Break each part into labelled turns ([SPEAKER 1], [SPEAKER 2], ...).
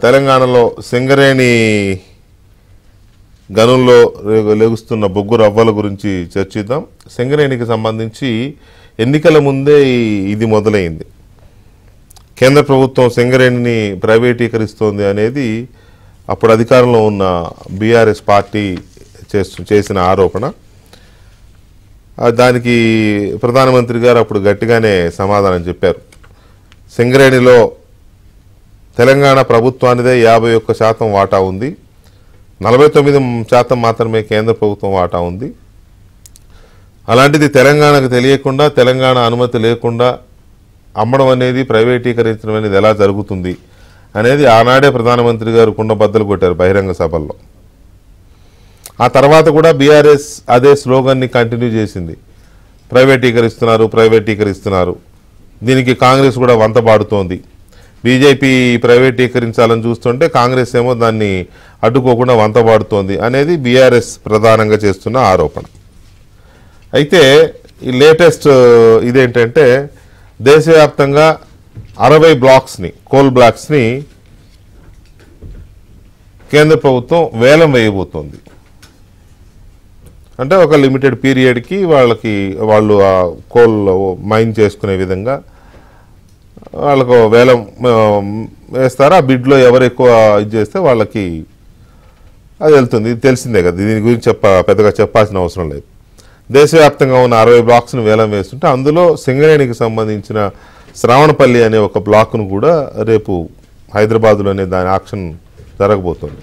[SPEAKER 1] తెలంగాణలో సింగరేణి గనుల్లో లెగుస్తున్న బొగ్గు రవ్వల గురించి చర్చిద్దాం. సింగరేణికి సంబంధించి ఎన్నికల ముందే ఇది మొదలైంది. కేంద్ర ప్రభుత్వం సింగరేణిని ప్రైవేటీకరిస్తోంది అనేది అప్పుడు అధికారంలో ఉన్న బీఆర్ఎస్ పార్టీ చేసిన ఆరోపణ. దానికి ప్రధానమంత్రి గారు అప్పుడు గట్టిగానే సమాధానం చెప్పారు. సింగరేణిలో తెలంగాణ ప్రభుత్వానిదే 51% వాటా ఉంది, 49% మాత్రమే కేంద్ర ప్రభుత్వం వాటా ఉంది. అలాంటిది తెలంగాణకు తెలియకుండా, తెలంగాణ అనుమతి లేకుండా అమ్మడం అనేది, ప్రైవేటీకరించడం అనేది ఎలా జరుగుతుంది అనేది ఆనాడే ప్రధానమంత్రి గారు కుండబద్దలు కొట్టారు బహిరంగ సభల్లో. ఆ తర్వాత కూడా బీఆర్ఎస్ అదే స్లోగన్ని కంటిన్యూ చేసింది, ప్రైవేటీకరిస్తున్నారు. దీనికి కాంగ్రెస్ కూడా వంతపాడుతోంది. బీజేపీ ప్రైవేటీకరించాలని చూస్తుంటే కాంగ్రెస్ ఏమో దాన్ని అడ్డుకోకుండా వంతపాడుతోంది అనేది బీఆర్ఎస్ ప్రధానంగా చేస్తున్న ఆరోపణ. అయితే ఈ లేటెస్ట్ ఇదేంటంటే దేశవ్యాప్తంగా 60 బ్లాక్స్ని, కోల్ బ్లాక్స్ని కేంద్ర ప్రభుత్వం వేలం వేయబోతోంది. అంటే ఒక లిమిటెడ్ పీరియడ్కి వాళ్ళు ఆ కోల్ మైన్ చేసుకునే విధంగా వాళ్ళకు వేలం వేస్తారు. ఆ బిడ్లో ఎవరు ఎక్కువ ఇది చేస్తే వాళ్ళకి అది వెళ్తుంది. ఇది తెలిసిందే కదా, దీని గురించి పెద్దగా చెప్పాల్సిన అవసరం లేదు. దేశవ్యాప్తంగా ఉన్న 60 బ్లాక్స్ను వేలం వేస్తుంటే అందులో సింగరేణికి సంబంధించిన శ్రావణపల్లి అనే ఒక బ్లాక్ను కూడా రేపు హైదరాబాద్లోనే దాని ఆక్షన్ జరగబోతుంది.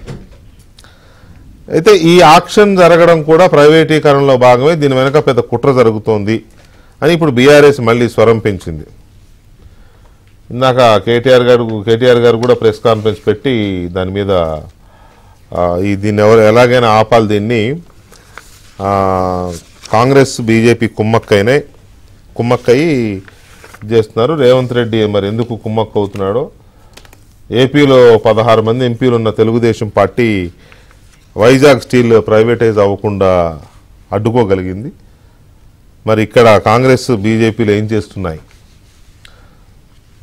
[SPEAKER 1] అయితే ఈ ఆక్షన్ జరగడం కూడా ప్రైవేటీకరణలో భాగమే, దీని వెనక పెద్ద కుట్ర జరుగుతోంది అని ఇప్పుడు బీఆర్ఎస్ మళ్ళీ స్వరం పెంచింది. ఇందాక కేటీఆర్ గారు కూడా ప్రెస్ కాన్ఫరెన్స్ పెట్టి దాని మీద దీన్ని ఎలాగైనా ఆపాలి, దీన్ని కాంగ్రెస్ బీజేపీ కుమ్మక్కయి చేస్తున్నారు. రేవంత్ రెడ్డి మరి ఎందుకు కుమ్మక్క అవుతున్నాడో, ఏపీలో 16 మంది ఎంపీలు ఉన్న Telugu Desam party Vizag steel privatise అవ్వకుండా అడ్డుకోగలిగింది. మరి ఇక్కడ కాంగ్రెస్ బీజేపీలు ఏం చేస్తున్నాయి?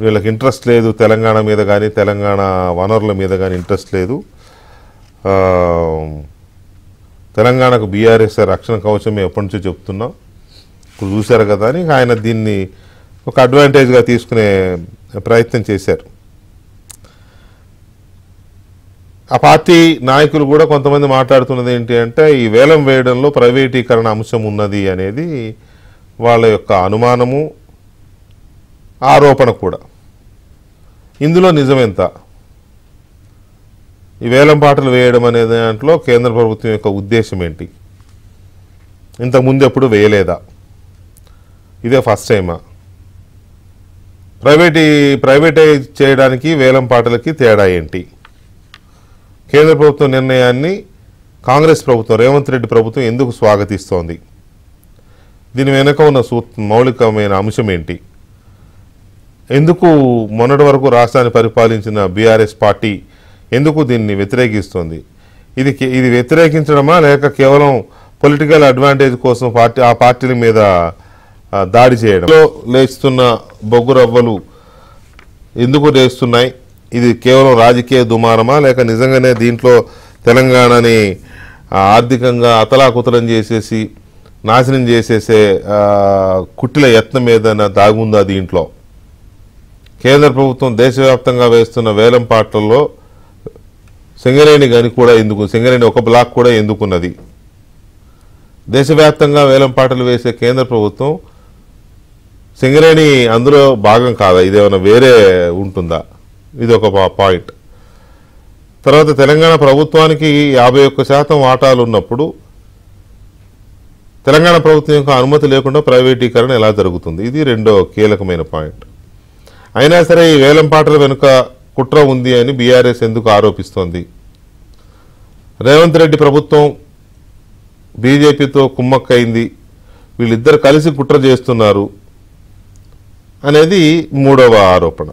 [SPEAKER 1] వీళ్ళకి ఇంట్రెస్ట్ లేదు తెలంగాణ మీద కానీ, తెలంగాణ వనరుల మీద కానీ ఇంట్రెస్ట్ లేదు. తెలంగాణకు బీఆర్ఎస్ రక్షణ కవచమే ఎప్పటి నుంచో చెప్తున్నాం, ఇప్పుడు చూశారు కదా అని ఆయన దీన్ని ఒక అడ్వాంటేజ్గా తీసుకునే ప్రయత్నం చేశారు. ఆ పార్టీ నాయకులు కూడా కొంతమంది మాట్లాడుతున్నది ఏంటి అంటే, ఈ వేలం వేయడంలో ప్రైవేటీకరణ అంశం ఉన్నది అనేది వాళ్ళ యొక్క అనుమానము, ఆరోపణ కూడా. ఇందులో నిజమెంత? ఈ వేలం పాటలు వేయడం అనే దాంట్లో కేంద్ర ప్రభుత్వం యొక్క ఉద్దేశం ఏంటి? ఇంతకుముందు ఎప్పుడు వేయలేదా? ఇదే ఫస్ట్ టైమా? ప్రైవేటైజ్ చేయడానికి వేలం పాటలకి తేడా ఏంటి? కేంద్ర ప్రభుత్వం నిర్ణయాన్ని కాంగ్రెస్ ప్రభుత్వం, రేవంత్ రెడ్డి ప్రభుత్వం ఎందుకు స్వాగతిస్తోంది? దీని వెనుక ఉన్న మౌలికమైన అంశం ఏంటి? ఎందుకు మొన్నటి వరకు రాష్ట్రాన్ని పరిపాలించిన బీఆర్ఎస్ పార్టీ ఎందుకు దీన్ని వ్యతిరేకిస్తోంది? ఇది వ్యతిరేకించడమా, లేక కేవలం పొలిటికల్ అడ్వాంటేజ్ కోసం ఆ పార్టీల మీద దాడి చేయడం? లేస్తున్న బొగ్గు రవ్వలు ఎందుకు లేస్తున్నాయి? ఇది కేవలం రాజకీయ దుమారమా, లేక నిజంగానే దీంట్లో తెలంగాణని ఆర్థికంగా అతలాకుతలం చేసేసి నాశనం చేసేసే కుట్టిల యత్నం ఏదైనా దాగుందా దీంట్లో? కేంద్ర ప్రభుత్వం దేశవ్యాప్తంగా వేస్తున్న వేలం పాటల్లో సింగరేణి గని కూడా ఎందుకు, సింగరేణి ఒక బ్లాక్ కూడా ఎందుకున్నది? దేశవ్యాప్తంగా వేలం పాటలు వేసే కేంద్ర ప్రభుత్వం సింగరేణి అందులో భాగం కాదా? ఇదేమైనా వేరే ఉంటుందా? ఇది ఒక పాయింట్. తర్వాత తెలంగాణ ప్రభుత్వానికి 51% వాటాలు ఉన్నప్పుడు తెలంగాణ ప్రభుత్వం యొక్క అనుమతి లేకుండా ప్రైవేటీకరణ ఎలా జరుగుతుంది? ఇది రెండో కీలకమైన పాయింట్. అయినా సరే ఈ వేలం పాటల వెనుక కుట్ర ఉంది అని బీఆర్ఎస్ ఎందుకు ఆరోపిస్తోంది? రేవంత్ రెడ్డి ప్రభుత్వం బీజేపీతో కుమ్మక్కైంది, వీళ్ళిద్దరు కలిసి కుట్ర చేస్తున్నారు అనేది మూడవ ఆరోపణ.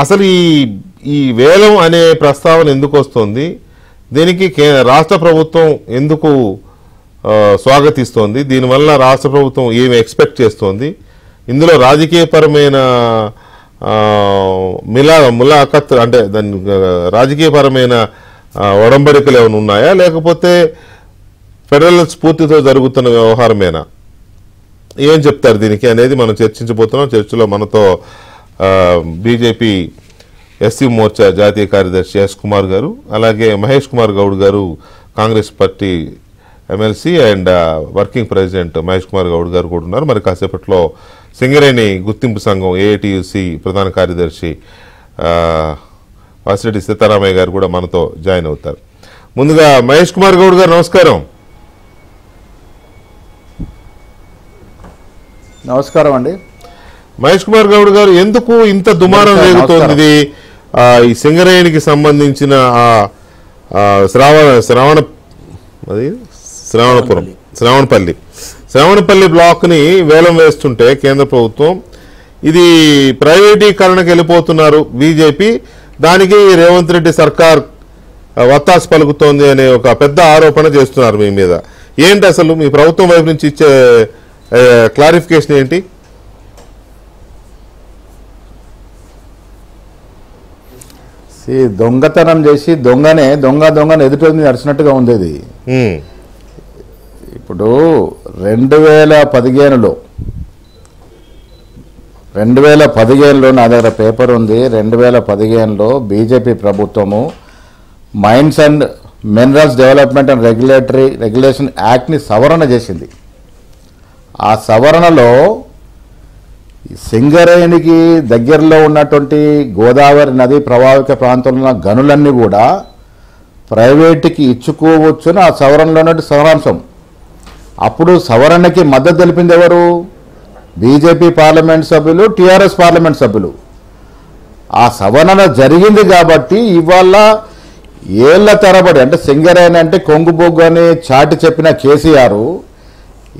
[SPEAKER 1] అసలు ఈ వేలం అనే ప్రస్తావన ఎందుకు వస్తుంది? దీనికి రాష్ట్ర ప్రభుత్వం ఎందుకు స్వాగతిస్తోంది? దీనివల్ల రాష్ట్ర ప్రభుత్వం ఏమి ఎక్స్పెక్ట్ చేస్తోంది? ఇందులో రాజకీయపరమైన ములాఖత్ అంటే దాని రాజకీయపరమైన ఒడంబడికలు ఏమైనా ఉన్నాయా, లేకపోతే ఫెడరల్ స్ఫూర్తితో జరుగుతున్న వ్యవహారమేనా? ఏం చెప్తారు దీనికి అనేది మనం చర్చించబోతున్నాం. చర్చలో మనతో బీజేపీ ఎస్సీ మోర్చా జాతీయ కార్యదర్శి ఎస్ కుమార్ గారు, అలాగే మహేష్ కుమార్ గౌడ్ గారు Congress party MLC and working president Mahesh Kumar Goud గారు కూడా ఉన్నారు. మరి కాసేపట్లో సింగరేణి గుర్తింపు సంఘం ఏఐటియుసి ప్రధాన కార్యదర్శి వాసిరెడ్డి సీతారామయ్య గారు కూడా మనతో జాయిన్ అవుతారు. ముందుగా మహేష్ కుమార్ గౌడ్ గారు నమస్కారం.
[SPEAKER 2] నమస్కారం అండి.
[SPEAKER 1] మహేష్ కుమార్ గౌడ్ గారు, ఎందుకు ఇంత దుమారం రేగుతోంది? ఈ సింగరేణికి సంబంధించిన శ్రావణపల్లి బ్లాక్ ని వేలం వేస్తుంటే కేంద్ర ప్రభుత్వం ఇది ప్రైవేటీకరణకు వెళ్ళిపోతున్నారు బీజేపీ, దానికి రేవంత్ రెడ్డి సర్కార్ వత్తాసు పలుకుతోంది అనే ఒక పెద్ద ఆరోపణ చేస్తున్నారు మీ మీద. ఏంటి అసలు మీ ప్రభుత్వం వైపు నుంచి ఇచ్చే క్లారిఫికేషన్ ఏంటి?
[SPEAKER 2] దొంగతనం చేసి దొంగని ఎదుటి నడిచినట్టుగా ఉంది ఇది. ఇప్పుడు 2015లో నా దగ్గర పేపర్ ఉంది. 2015లో బీజేపీ ప్రభుత్వము mines and minerals development and regulation యాక్ట్ని సవరణ చేసింది. ఆ సవరణలో సింగరేణికి దగ్గరలో ఉన్నటువంటి గోదావరి నది ప్రభావిత ప్రాంతంలో ఉన్న గనులన్నీ కూడా ప్రైవేటుకి ఇచ్చుకోవచ్చుని ఆ సవరణలో ఉన్నటువంటి సారాంశం. అప్పుడు సవరణకి మద్దతు తెలిపింది ఎవరు? బీజేపీ పార్లమెంట్ సభ్యులు, టీఆర్ఎస్ పార్లమెంట్ సభ్యులు. ఆ సవరణ జరిగింది కాబట్టి ఇవాళ ఏళ్ల తరబడి, అంటే సింగరేణి అంటే కొంగుబొగ్గు అని చాటి చెప్పిన కేసీఆర్,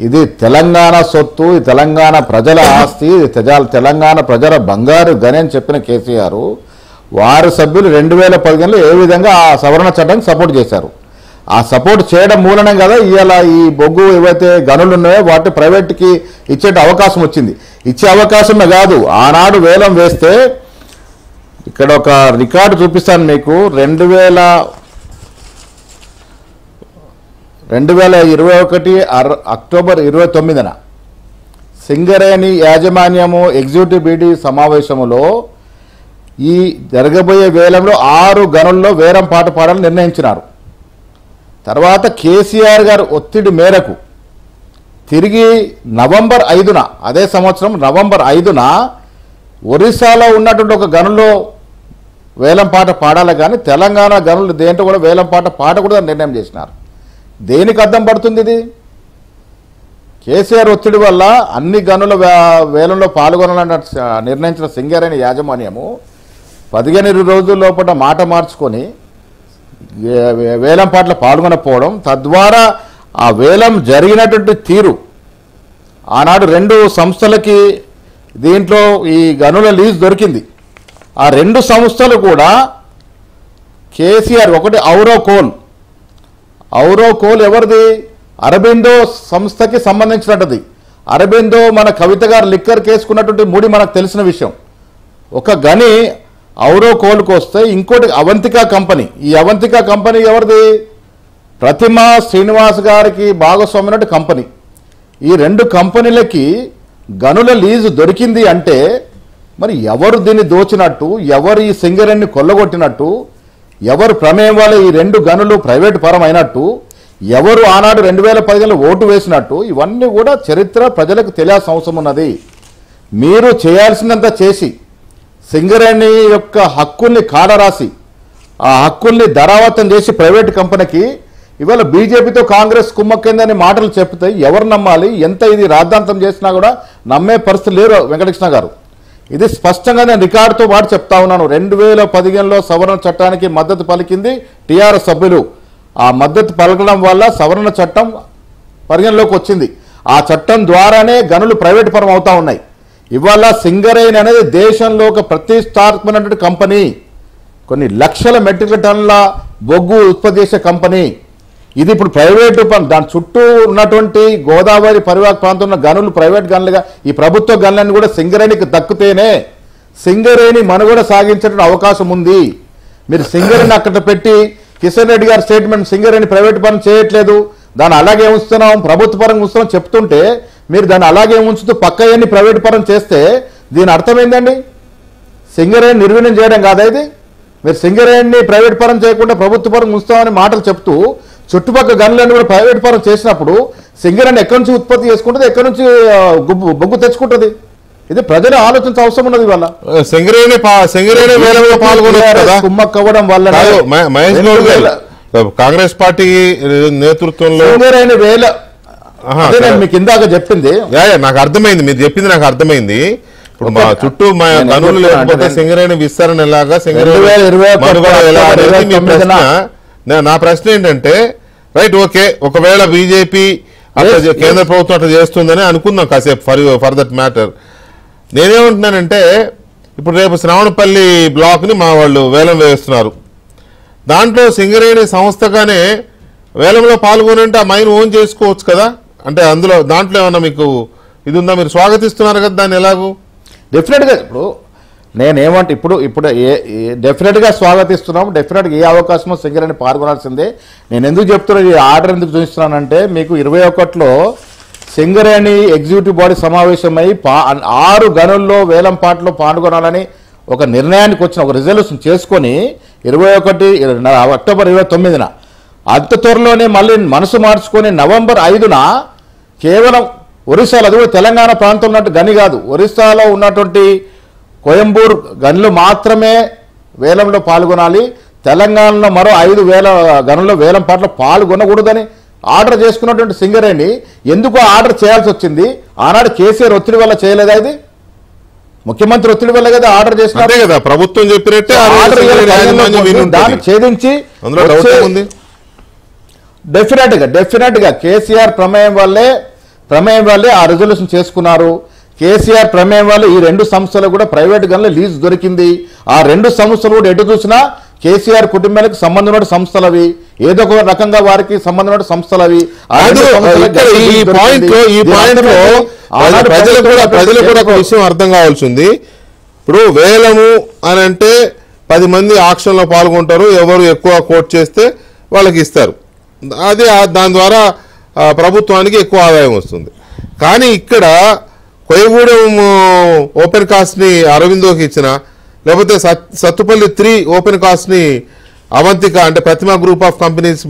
[SPEAKER 2] ఇది తెలంగాణ సొత్తు, ఇది తెలంగాణ ప్రజల ఆస్తి, ఇది తెలంగాణ ప్రజల బంగారు గని అని చెప్పిన కేసీఆర్ వారి సభ్యులు 2015లో ఏ విధంగా ఆ సవరణ చట్టానికి సపోర్ట్ చేశారు. ఆ సపోర్ట్ చేయడం మూలనం కదా ఇవాళ ఈ బొగ్గు ఏవైతే గనులు ఉన్నాయో వాటి ప్రైవేట్కి ఇచ్చే అవకాశం వచ్చింది. ఇచ్చే అవకాశమే కాదు, ఆనాడు వేలం వేస్తే ఇక్కడ ఒక రికార్డు చూపిస్తాను మీకు. 2021 అక్టోబర్ 29న సింగరేణి యాజమాన్యము ఎగ్జిక్యూటివ్ బీడీ సమావేశంలో ఈ జరగబోయే వేలంలో 6 గనుల్లో వేలం పాట పాడాలని నిర్ణయించినారు. తర్వాత కేసీఆర్ గారు ఒత్తిడి మేరకు తిరిగి నవంబర్ 5న, అదే సంవత్సరం నవంబర్ 5న ఒరిస్సాలో ఉన్నటువంటి ఒక గనుల్లో వేలం పాట పాడాలి, కానీ తెలంగాణ గనులు దేంట్లో కూడా వేలం పాట పాడకూడదని నిర్ణయం చేసినారు. దేనికి అర్థం పడుతుంది ఇది? కేసీఆర్ ఒత్తిడి వల్ల అన్ని గనుల వేలంలో పాల్గొనాలని నిర్ణయించిన సింగరేణి యాజమాన్యము 15-20 రోజుల లోపల మాట మార్చుకొని వేలం పాటలో పాల్గొనకపోవడం, తద్వారా ఆ వేలం జరిగినటువంటి తీరు ఆనాడు 2 సంస్థలకి దీంట్లో ఈ గనుల లీజ్ దొరికింది. ఆ 2 సంస్థలు కూడా కేసీఆర్, ఒకటి ఔరో కోల్ ఎవరిది? అరబిందో సంస్థకి సంబంధించినట్టుది. అరబిందో మన కవిత గారు లిక్కర్ కేసుకున్నటువంటి ముడి మనకు తెలిసిన విషయం. ఒక గని ఔరో కోల్కి వస్తే ఇంకోటి అవంతికా కంపెనీ. ఈ అవంతికా కంపెనీ ఎవరిది? ప్రతిమా శ్రీనివాస్ గారికి భాగస్వామ్యమైన కంపెనీ. ఈ 2 కంపెనీలకి గనుల లీజు దొరికింది అంటే మరి ఎవరు దీన్ని దోచినట్టు, ఎవరు ఈ సింగరేణిని కొల్లగొట్టినట్టు, ఎవరు ప్రమేయం వల్ల ఈ 2 గనులు ప్రైవేటు పరం అయినట్టు, ఎవరు ఆనాడు 2015లో ఓటు వేసినట్టు, ఇవన్నీ కూడా చరిత్ర ప్రజలకు తెలియాల్సిన అవసరం ఉన్నది. మీరు చేయాల్సినంత చేసి సింగరేణి యొక్క హక్కుల్ని కాడరాసి ఆ హక్కుల్ని ధరావతం చేసి ప్రైవేటు కంపెనీకి ఇవాళ బీజేపీతో కాంగ్రెస్ కుమ్మక్కిందని మాటలు చెప్తే ఎవరు నమ్మాలి? ఎంత ఇది రాద్ధాంతం చేసినా కూడా నమ్మే పరిస్థితి లేరు వెంకటకృష్ణ గారు. ఇది స్పష్టంగా నేను రికార్డుతో పాటు చెప్తా ఉన్నాను. 2015లో సవరణ చట్టానికి మద్దతు పలికింది టీఆర్ఎస్ సభ్యులు. ఆ మద్దతు పలకడం వల్ల సవరణ చట్టం పరిగణలోకి వచ్చింది. ఆ చట్టం ద్వారానే గనులు ప్రైవేటు పరం అవుతా ఉన్నాయి. ఇవాళ సింగరేణి అనేది దేశంలో ఒక ప్రతిష్టాత్మకమైనటువంటి కంపెనీ. కొన్ని లక్షల మెట్రిక్ టన్నుల బొగ్గు ఉత్పత్తి చేసే కంపెనీ. ఇది ఇప్పుడు ప్రైవేటు దాని చుట్టూ ఉన్నటువంటి గోదావరి పరివాహక ప్రాంతంలో గనులు ప్రైవేట్ గనులుగా ఈ ప్రభుత్వ గనులన్నీ కూడా సింగరేణికి దక్కుతేనే సింగరేణి మనుగడ సాగించడానికి అవకాశం ఉంది. మీరు సింగరేణి అక్కడ పెట్టి కిషన్ రెడ్డి గారి స్టేట్మెంట్ సింగరేణి ప్రైవేట్ పరం చేయట్లేదు, దాన్ని అలాగే ఉంచుతున్నాం, ప్రభుత్వ పరంగా ఉంచుతున్నాం చెప్తుంటే మీరు దాన్ని అలాగే ఉంచుతూ పక్కయన్ని ప్రైవేట్ పరం చేస్తే దీని అర్థమైందండి. సింగరేణి నిర్వీర్యం చేయడం కాదా ఇది? మీరు సింగరేణిని ప్రైవేట్ పరం చేయకుండా ప్రభుత్వ పరం ఉంచుతామని మాటలు చెప్తూ చుట్టుపక్కల గనులన్నీ కూడా ప్రైవేట్ పరం చేసినప్పుడు సింగరేణి ఎక్కడి నుంచి ఉత్పత్తి చేసుకుంటుంది, ఎక్కడి నుంచి బొగ్గు తెచ్చుకుంటుంది? ఇది ప్రజలు ఆలోచించే అవసరం ఉన్నది. ఇవాళ
[SPEAKER 1] సింగరేణి వేలంలో పాల్గొన్నారు
[SPEAKER 2] కుమ్మక్కవ్వడం వల్ల
[SPEAKER 1] మహేష్ గౌడ్ గారు కాంగ్రెస్ పార్టీ నేతృత్వంలో
[SPEAKER 2] సింగరేణి వేల మీకు ఇందాక చెప్పింది
[SPEAKER 1] నాకు అర్థమైంది, మీరు చెప్పింది నాకు అర్థమైంది. ఇప్పుడు మా చుట్టూ మా గనులు లేకపోతే సింగరేణి విస్తరణ ఎలాగా, నా ప్రశ్న ఏంటంటే రైట్ ఓకే, ఒకవేళ బీజేపీ కేంద్ర ప్రభుత్వం అట్లా చేస్తుందని అనుకుందాం కాసేపు ఫర్ దట్ మ్యాటర్. నేనేమంటున్నానంటే ఇప్పుడు రేపు శ్రావణపల్లి బ్లాక్ని మా వాళ్ళు వేలం వేస్తున్నారు, దాంట్లో సింగరేణి సంస్థగానే వేలంలో పాల్గొనంటే ఆ మైన్ ఓన్ చేసుకోవచ్చు కదా, అంటే అందులో దాంట్లో ఏమన్నా మీకు ఇది ఉందా? మీరు స్వాగతిస్తున్నారు కదా దాన్ని ఎలాగూ?
[SPEAKER 2] డెఫినెట్గా ఇప్పుడు నేనేమంటే ఇప్పుడు డెఫినెట్గా స్వాగతిస్తున్నాం. డెఫినెట్గా ఏ అవకాశమో సింగరేణి పాల్గొనాల్సిందే. నేను ఎందుకు చెప్తున్నాను, ఈ ఆర్డర్ ఎందుకు చూపిస్తున్నానంటే మీకు 21లో సింగరేణి ఎగ్జిక్యూటివ్ బాడీ సమావేశమై 6 గనుల్లో వేలం పాటలో పాల్గొనాలని ఒక నిర్ణయానికి వచ్చిన ఒక రిజల్యూషన్ చేసుకొని 21 అక్టోబర్ 29న అంత త్వరలోనే మళ్ళీ మనసు మార్చుకొని నవంబర్ 5న కేవలం ఒరిస్సాలో, అది కూడా తెలంగాణ ప్రాంతంలో ఉన్నట్టు గని కాదు, ఒరిస్సాలో ఉన్నటువంటి కోయంబూర్ గనులు మాత్రమే వేలంలో పాల్గొనాలి, తెలంగాణలో మరో 5 గనుల్లో వేలం పాటలో పాల్గొనకూడదని ఆర్డర్ చేసుకున్నటువంటి సింగరేణి ఎందుకు ఆర్డర్ చేయాల్సి వచ్చింది? ఆనాడు కేసీఆర్ ఒత్తిడి వల్ల చేయలేదా? ఇది ముఖ్యమంత్రి ఒత్తిడి వల్ల కదా ఆర్డర్ చేసినట్టే కదా, ప్రభుత్వం చెప్పినట్టే దాన్ని ఛేదించి డెఫినెట్ గా కేసీఆర్ ప్రమేయం వల్లే ఆ రిజల్యూషన్ చేసుకున్నారు. కేసీఆర్ ప్రమేయం వల్ల ఈ 2 సంస్థలు కూడా ప్రైవేట్ గన్ల లీజ్ దొరికింది. ఆ 2 సంస్థలు కూడా ఎటు చూసినా కేసీఆర్ కుటుంబానికి సంబంధం ఉన్న సంస్థలు అవి, ఏదో ఒక రకంగా వారికి సంబంధం ఉన్న సంస్థలు అవి.
[SPEAKER 1] ప్రజలు కూడా ఒక విషయం అర్థం కావాల్సింది. ఇప్పుడు వేలము అని అంటే 10 మంది ఆక్షన్లో పాల్గొంటారు, ఎవరు ఎక్కువ కోట్ చేస్తే వాళ్ళకి ఇస్తారు, అది దాని ద్వారా ప్రభుత్వానికి ఎక్కువ ఆదాయం వస్తుంది. కానీ ఇక్కడ కొయ్యగూడెం ఓపెన్ కాస్ట్ని అరవిందోకి ఇచ్చిన, లేకపోతే సత్తుపల్లి 3 ఓపెన్ కాస్ట్ని అవంతిక అంటే ప్రతిమా గ్రూప్ ఆఫ్ కంపెనీస్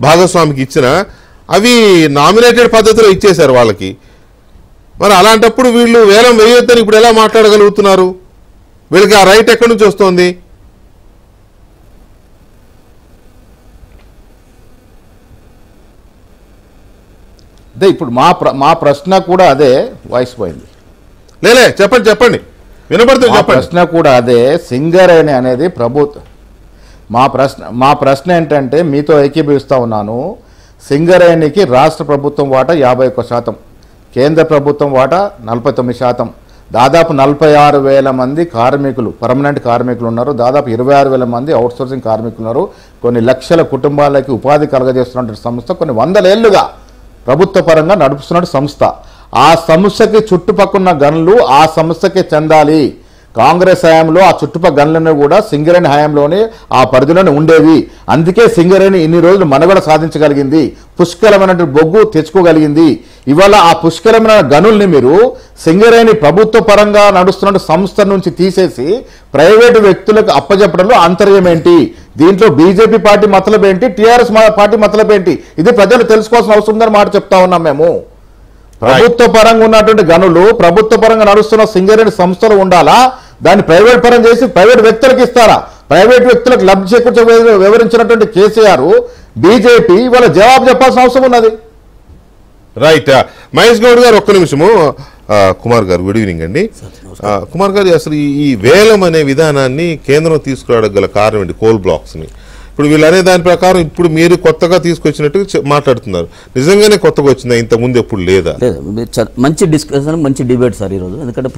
[SPEAKER 1] భాగస్వామికి ఇచ్చిన, అవి నామినేటెడ్ పద్ధతిలో ఇచ్చేశారు వాళ్ళకి. మరి అలాంటప్పుడు వీళ్ళు వేలం వేయొద్దని ఇప్పుడు ఎలా మాట్లాడగలుగుతున్నారు? వీళ్ళకి ఆ రైట్ ఎక్కడి నుంచి వస్తుంది?
[SPEAKER 2] అదే ఇప్పుడు మా ప్రశ్న కూడా అదే. వాయిస్ పోయింది,
[SPEAKER 1] లేలే చెప్పండి వినపడుతుంది.
[SPEAKER 2] ప్రశ్న కూడా అదే. సింగరేణి అనేది ప్రభుత్వం. మా ప్రశ్న ఏంటంటే మీతో ఏకీభవిస్తా ఉన్నాను. సింగరేణికి రాష్ట్ర ప్రభుత్వం వాటా 51%, కేంద్ర ప్రభుత్వం వాటా 49%. దాదాపు 46,000 మంది కార్మికులు, పర్మనెంట్ కార్మికులు ఉన్నారు. దాదాపు 26,000 మంది అవుట్సోర్సింగ్ కార్మికులు ఉన్నారు. కొన్ని లక్షల కుటుంబాలకి ఉపాధి కలగజేస్తున్నటువంటి సంస్థ, కొన్ని 100 ఏళ్లుగా ప్రభుత్వ పరంగా నడుపుతున్న సంస్థ. ఆ సంస్థకి చుట్టుపక్కల గనులు ఆ సంస్థకే చెందాలి. కాంగ్రెస్ హయాంలో ఆ చుట్టుపక్కల గనులను కూడా సింగరేణి హయాంలోనే ఆ పరిధిలోనే ఉండేవి. అందుకే సింగరేణి ఇన్ని రోజులు మనుగడ సాధించగలిగింది, పుష్కలమైన బొగ్గు తెచ్చుకోగలిగింది. ఇవాళ ఆ పుష్కలమైన గనుల్ని మీరు సింగరేణి ప్రభుత్వ పరంగా నడుస్తున్న సంస్థ నుంచి తీసేసి ప్రైవేటు వ్యక్తులకు అప్పచెప్పడంలో అంతర్యం ఏంటి? దీంట్లో బీజేపీ పార్టీ మతలబ్ ఏంటి, టీఆర్ఎస్ పార్టీ మతలబ్ ఏంటి? ఇది ప్రజలు తెలుసుకోవాల్సిన అవసరం ఉందని మాట చెప్తా ఉన్నాం మేము. ప్రభుత్వ పరంగా ఉన్నటువంటి గనులు ప్రభుత్వ పరంగా నడుస్తున్న సింగరేణి సంస్థలు ఉండాలా? దాన్ని ప్రైవేట్ పరం చేసి ప్రైవేట్ వ్యక్తులకు ఇస్తారా? ప్రైవేట్ వ్యక్తులకు లబ్ధి చేకూర్చే వివరించినటువంటి కేసీఆర్, బీజేపీ ఇవాళ జవాబు చెప్పాల్సిన అవసరం ఉన్నది.
[SPEAKER 1] రైట్. మహేష్ గౌడ్ గారు ఒక్క నిమిషము. కుమార్ గారు గుడ్ ఈవినింగ్ అండి. కుమార్ గారు, అసలు ఈ వేలం అనే విధానాన్ని కేంద్రం తీసుకురావడం గల కారణం ఏంటి? కోల్ బ్లాక్స్ని ఇప్పుడు వీళ్ళు అనే దాని ప్రకారం ఇప్పుడు మీరు కొత్తగా తీసుకొచ్చినట్టు మాట్లాడుతున్నారు. నిజంగానే కొత్తగా వచ్చిందా? ఇంత ముందు ఎప్పుడు లేదా?
[SPEAKER 3] మంచి డిస్కషన్, మంచి డిబేట్ సార్ ఈరోజు. ఎందుకంటే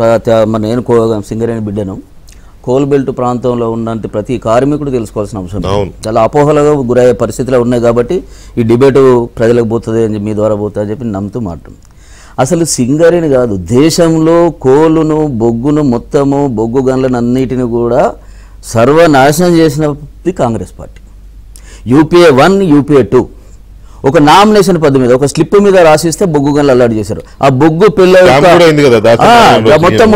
[SPEAKER 3] నేను సింగరేణి బిడ్డను, కోల్ బెల్ట్ ప్రాంతంలో ఉన్నంత ప్రతి కార్మికుడు తెలుసుకోవాల్సిన అవసరం. చాలా అపోహలుగా గురయ్యే పరిస్థితులు ఉన్నాయి కాబట్టి ఈ డిబేటు ప్రజలకు పోతుంది అని, మీ ద్వారా పోతుంది అని చెప్పి నమ్ముతూ మాట్లాడు. అసలు సింగరేణి కాదు, దేశంలో కోలును బొగ్గును మొత్తము బొగ్గు గనులను అన్నిటిని కూడా సర్వనాశనం చేసినది కాంగ్రెస్ పార్టీ. యూపీఏ 1 యూపీఏ 2 ఒక నామినేషన్ పద్ధతి మీద ఒక స్లిప్ మీద రాసిస్తే బొగ్గు గనులు అల్లాడి చేశారు. ఆ బొగ్గు పిల్ల మొత్తం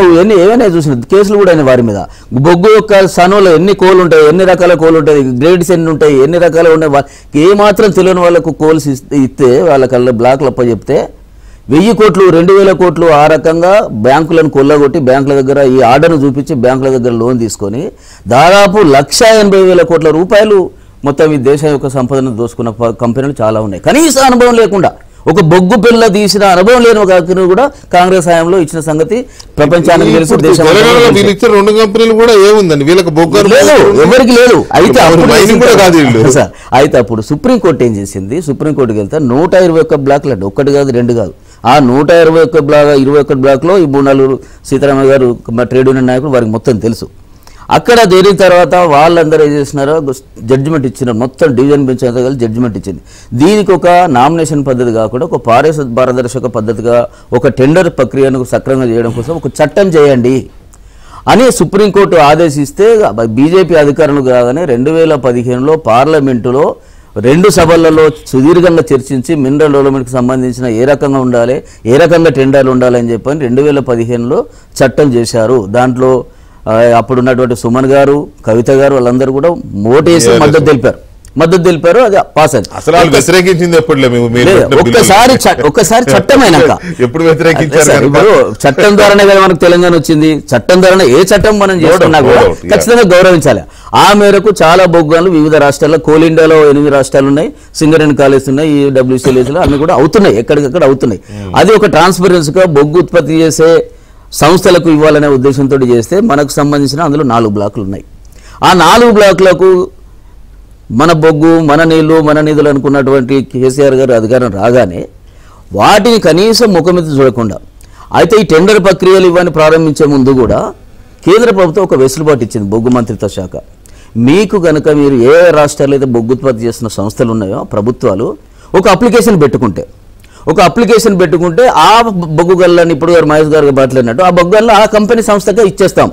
[SPEAKER 3] ఏమైనా చూసిన కేసులు కూడా అయినాయి వారి మీద. బొగ్గు యొక్క సనులో ఎన్ని కోళ్ళు ఉంటాయి, ఎన్ని రకాల కోళ్ళు ఉంటాయి, గ్రేడ్స్ ఎన్ని ఉంటాయి, ఎన్ని రకాలు ఉంటాయి, ఏమాత్రం తెలియని వాళ్ళకు కోల్స్ ఇస్తే వాళ్ళకల్లా బ్లాక్లు అప్పచెప్తే 1000 కోట్లు 2000 కోట్లు ఆ రకంగా బ్యాంకులను కొల్లగొట్టి బ్యాంకుల దగ్గర ఈ ఆర్డర్ను చూపించి బ్యాంకుల దగ్గర లోన్ తీసుకొని దాదాపు 1,80,000 కోట్ల రూపాయలు మొత్తం ఈ దేశం యొక్క సంపదను దోసుకున్న కంపెనీలు చాలా ఉన్నాయి. కనీస అనుభవం లేకుండా ఒక బొగ్గు పిల్ల తీసిన అనుభవం లేని ఒక కంపెనీ కూడా కాంగ్రెస్ హయాంలో ఇచ్చిన సంగతి ప్రపంచానికి తెలుసు.
[SPEAKER 1] రెండు కంపెనీలు కూడా ఏముందండి వీళ్ళకి బొగ్గు
[SPEAKER 3] లేదు, ఎవరికి లేదు. అయితే అప్పుడు సుప్రీంకోర్టు ఏం చేసింది, సుప్రీంకోర్టుకి వెళ్తే 121 బ్లాక్లు అండి, ఒక్కటి కాదు 2 కాదు, ఆ 121 బ్లాక్లో ఈ 3-4 సీతారామ గారు ట్రేడ్ యూనియన్ నాయకులు వారికి మొత్తం తెలుసు. అక్కడ చేరిన తర్వాత వాళ్ళందరూ ఏం చేసినారో జడ్జిమెంట్ ఇచ్చినారు, మొత్తం డివిజన్ బెంచ్ అంతా కలిసి జడ్జిమెంట్ ఇచ్చింది. దీనికి ఒక నామినేషన్ పద్ధతి కాకుండా ఒక పారదర్శక పద్ధతిగా ఒక టెండర్ ప్రక్రియను సక్రమంగా చేయడం కోసం ఒక చట్టం చేయండి అని సుప్రీంకోర్టు ఆదేశిస్తే బీజేపీ అధికారులు కాగానే 2015లో పార్లమెంటులో 2 సభలలో సుదీర్ఘంగా చర్చించి మినరల్ డెవలప్మెంట్కి సంబంధించిన ఏ రకంగా ఉండాలి, ఏ రకంగా టెండర్లు ఉండాలని చెప్పని 2015లో చట్టం చేశారు. దాంట్లో అప్పుడున్నటువంటి సుమన్ గారు, కవిత గారు వాళ్ళందరూ కూడా ఓటేసి మద్దతు తెలిపారు. అది పాస్ అయింది. ఒక్కసారి చట్టం అయినాక ఇప్పుడు చట్టం ద్వారానే కదా మనకు తెలంగాణ వచ్చింది. చట్టం ద్వారానే ఏ చట్టం మనం చేసుకున్నా కూడా ఖచ్చితంగా గౌరవించాలి. ఆ మేరకు చాలా బొగ్గులు వివిధ రాష్ట్రాల్లో, కోల్ ఇండియాలో 8 రాష్ట్రాలు ఉన్నాయి, సింగరేణి కాలేజ్ ఉన్నాయి, ఈ డబ్ల్యూసీఎల్ఏస్లో అన్ని కూడా అవుతున్నాయి, ఎక్కడికక్కడ అవుతున్నాయి. అది ఒక ట్రాన్స్పరెన్సీగా బొగ్గు ఉత్పత్తి చేసే సంస్థలకు ఇవ్వాలనే ఉద్దేశంతో చేస్తే మనకు సంబంధించిన అందులో 4 బ్లాకులు ఉన్నాయి. ఆ 4 బ్లాకులకు మన బొగ్గు, మన నీళ్లు, మన నిధులు అనుకున్నటువంటి కేసీఆర్ గారు అధికారం రాగానే వాటిని కనీసం ముఖమెత్తి చూడకుండా, అయితే ఈ టెండర్ ప్రక్రియలు ఇవన్నీ ప్రారంభించే ముందు కూడా కేంద్ర ప్రభుత్వం ఒక వెసులుబాటు ఇచ్చింది బొగ్గు మంత్రిత్వ శాఖ. మీకు కనుక మీరు ఏ రాష్ట్రాల్లో అయితే బొగ్గు ఉత్పత్తి చేస్తున్న సంస్థలు ఉన్నాయో ప్రభుత్వాలు ఒక అప్లికేషన్ పెట్టుకుంటే ఆ బొగ్గు గల్లని ఇప్పుడు మహేష్ గారు మాట్లాడినట్టు ఆ బొగ్గు గల్ల ఆ కంపెనీ సంస్థగా ఇచ్చేస్తాం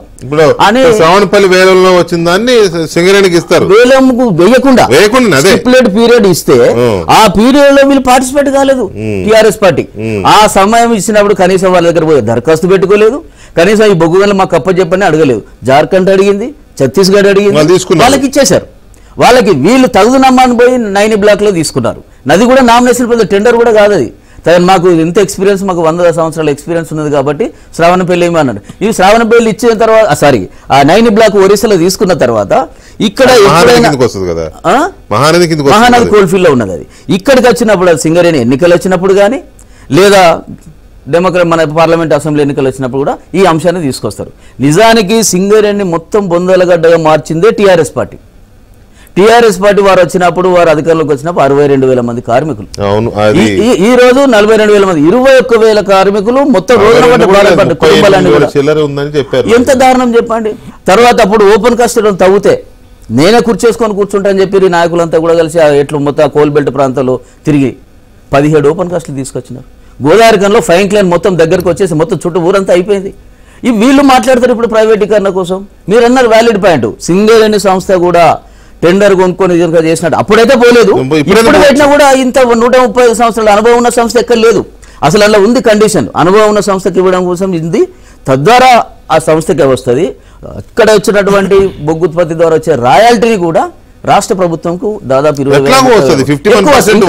[SPEAKER 1] అని శ్రావణపల్లి వేలంలో వచ్చిందాన్ని సింగరేణికి ఇస్తారు.
[SPEAKER 3] వేలంకు వేయకుండా పీరియడ్ ఇస్తే ఆ పీరియడ్ లో వీళ్ళు పార్టిసిపేట్ కాలేదు టీఆర్ఎస్ పార్టీ. ఆ సమయం ఇచ్చినప్పుడు కనీసం వాళ్ళ దగ్గర పోయి దరఖాస్తు పెట్టుకోలేదు, కనీసం ఈ బొగ్గు గల్ల మాకు అప్పచెప్పని అడగలేదు. జార్ఖండ్ అడిగింది, ఛత్తీస్గఢ్ అడిగింది, వాళ్ళకి ఇచ్చేశారు. వాళ్ళకి వీళ్ళు తగుదునమ్మని పోయి 9 బ్లాక్ లో తీసుకున్నారు. నది కూడా నామినేషన్ టెండర్ కూడా కాదు అది. మాకు ఇంత ఎక్స్పీరియన్స్, మాకు 100 సంవత్సరాల ఎక్స్పీరియన్స్ ఉన్నది కాబట్టి శ్రావణపల్లి ఏమన్నాడు. ఈ శ్రావణపల్లి ఇచ్చిన తర్వాత ఆ 9 బ్లాక్ ఒరిస్సాలో తీసుకున్న తర్వాత ఇక్కడ మహానది కోల్ఫీల్డ్ లో ఉన్నది. అది ఇక్కడికి వచ్చినప్పుడు అది సింగరేణి ఎన్నికలు వచ్చినప్పుడు కానీ లేదా మన పార్లమెంట్ అసెంబ్లీ ఎన్నికలు వచ్చినప్పుడు కూడా ఈ అంశాన్ని తీసుకొస్తారు. నిజానికి సింగరేణి మొత్తం బొందలగడ్డగా మార్చిందే టీఆర్ఎస్ పార్టీ. వారు వచ్చినప్పుడు, వారు అధికారంలోకి వచ్చినప్పుడు 62,000 మంది కార్మికులు, ఈ రోజు 42,000 మంది, 21,000 కార్మికులు మొత్తం రోజున కుటుంబాలన్నీ ఎంత దారుణం చెప్పండి. తర్వాత అప్పుడు ఓపెన్ కాస్ట్ తవ్వుతే నేనే కూర్చుంటానని చెప్పి నాయకులంతా కూడా కలిసి ఎట్లు మొత్తం కోల్బెల్ట్ ప్రాంతంలో తిరిగి 17 ఓపెన్ కాస్ట్లు తీసుకొచ్చినారు. గోదావరి కన్లో ఫైన్ క్లైన్ మొత్తం దగ్గరకు వచ్చేసి మొత్తం చుట్టూ ఊరంతా అయిపోయింది. వీళ్ళు మాట్లాడతారు ఇప్పుడు ప్రైవేటీకరణ కోసం. మీరు అన్నారు వ్యాలిడ్ పాయింట్, సింగరేణి సంస్థ కూడా టెండర్ కొనుక్కొని చేసినట్టు అప్పుడైతే పోలేదు, ఇప్పుడు పెట్టినా కూడా ఇంత 135 సంవత్సరాల అనుభవం ఉన్న సంస్థ ఎక్కడ లేదు. అసలు అలా ఉంది కండిషన్, అనుభవం ఉన్న సంస్థకి ఇవ్వడం కోసం ఉంది, తద్వారా ఆ సంస్థకే వస్తుంది. ఇక్కడ వచ్చినటువంటి బొగ్గు ఉత్పత్తి ద్వారా వచ్చే రాయల్టీని కూడా రాష్ట్ర ప్రభుత్వంకు దాదాపు 20%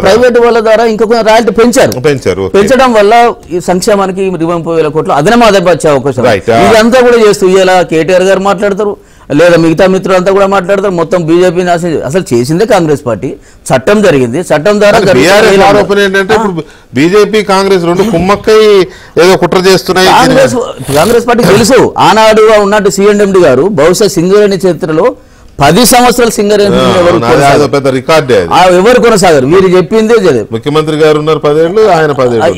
[SPEAKER 3] ప్రైవేట్ వాళ్ళ ద్వారా ఇంకొక రాయల్టీ పెంచడం వల్ల ఈ సంక్షేమానికి 20,000 కోట్లు అదనమా వచ్చే అవకాశం. ఇదంతా కూడా చేస్తూ ఇలా కేటీఆర్ గారు మాట్లాడతారు, లేదా మిగతా మిత్రులంతా కూడా మాట్లాడతారు. మొత్తం బీజేపీ అసలు చేసిందే కాంగ్రెస్ పార్టీ. చట్టం జరిగింది, చట్టం ద్వారా
[SPEAKER 1] ఆరోపణ ఏంటంటే బీజేపీ కాంగ్రెస్ రెండు కుమ్మక్కై ఏదో కుట్ర చేస్తున్నాయి.
[SPEAKER 3] కాంగ్రెస్ పార్టీ తెలుసు, ఆనాడు ఉన్నట్టు సిఎండి గారు బహుశా సింగరేణి చరిత్రలో 10 సంవత్సరాలు సింగరేణి ఎవరు కొనసాగారు. వీరు చెప్పిందే
[SPEAKER 1] ముఖ్యమంత్రి గారు ఉన్నారు 10 ఏళ్ళు, ఆయన 10 ఏళ్ళు.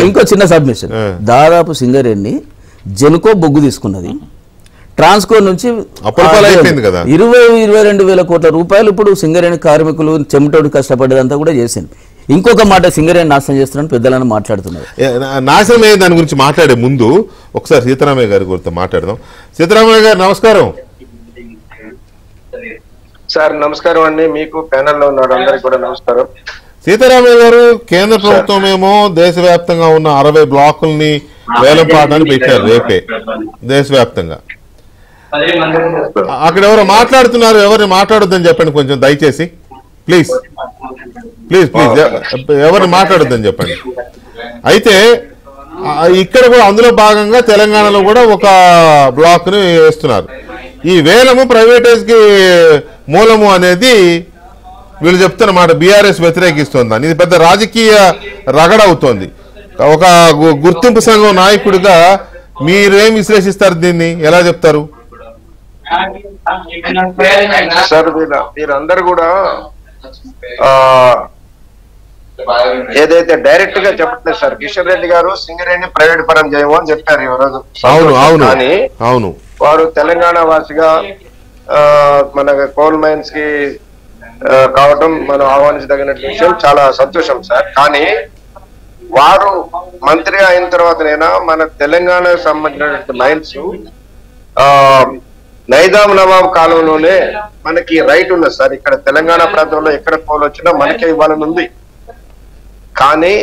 [SPEAKER 3] ఇంకో చిన్న సబ్మిషన్, దాదాపు సింగరేణి జెన్కో బొగ్గు తీసుకున్నది, ట్రాన్స్కో నుంచి 22,000 కోట్ల రూపాయలు ఇప్పుడు సింగరేణి కార్మికులు చెమటోడు కష్టపడేదంతా కూడా చేసింది. ఇంకొక మాట సింగరేణి నాశనం చేస్తున్నాను పెద్దలను మాట్లాడుతున్నారు.
[SPEAKER 1] నాశనం అయ్యే దాని గురించి మాట్లాడే ముందు ఒకసారి సీతారామయ్య గారి గురించి మాట్లాడదాం. సీతారామయ్య గారు నమస్కారం.
[SPEAKER 4] సార్ నమస్కారం అండి, మీకు ప్యానెల్లో ఉన్న అందరికి కూడా నమస్కారం.
[SPEAKER 1] సీతారామయ్య గారు, కేంద్ర ప్రభుత్వం ఏమో దేశవ్యాప్తంగా ఉన్న 60 బ్లాకుల్ని వేలం పాటాన్ని పెట్టారు రేపే దేశవ్యాప్తంగా. అక్కడ ఎవరు మాట్లాడుతున్నారు, ఎవరిని మాట్లాడొద్దని చెప్పండి కొంచెం దయచేసి, ప్లీజ్ ప్లీజ్ ప్లీజ్ ఎవరిని మాట్లాడొద్దని చెప్పండి. అయితే ఇక్కడ కూడా అందులో భాగంగా తెలంగాణలో కూడా ఒక బ్లాక్ ని వేస్తున్నారు. ఈ వేలము ప్రైవేటైజ్ కి మూలము అనేది వీళ్ళు చెప్తున్నమాట బీఆర్ఎస్ వ్యతిరేకిస్తోందని. ఇది పెద్ద రాజకీయ రగడవుతోంది. ఒక గుర్తింపు సంఘం నాయకుడిగా మీరేం విశ్లేషిస్తారు, దీన్ని ఎలా చెప్తారు?
[SPEAKER 4] సార్ వీరందరూ కూడా ఏదైతే డైరెక్ట్ గా చెప్పట్లేదు సార్. కిషన్ రెడ్డి గారు సింగరేణి ప్రైవేట్ పరం చేయము అని చెప్పారు ఈరోజు. కానీ
[SPEAKER 1] అవును,
[SPEAKER 4] వారు తెలంగాణ వాసిగా మన కోల్ మైన్స్ కి కావటం మనం ఆహ్వానించదగిన విషయం, చాలా సంతోషం సార్. కానీ వారు మంత్రి అయిన తర్వాతనైనా మన తెలంగాణకు సంబంధించినటువంటి మైన్స్ నైజాం నవాబ్ కాలంలోనే మనకి రైట్ ఉన్నది సార్. ఇక్కడ తెలంగాణ ప్రాంతంలో ఎక్కడ కోల్ వచ్చినా మనకే ఇవ్వాలని ఉంది. కానీ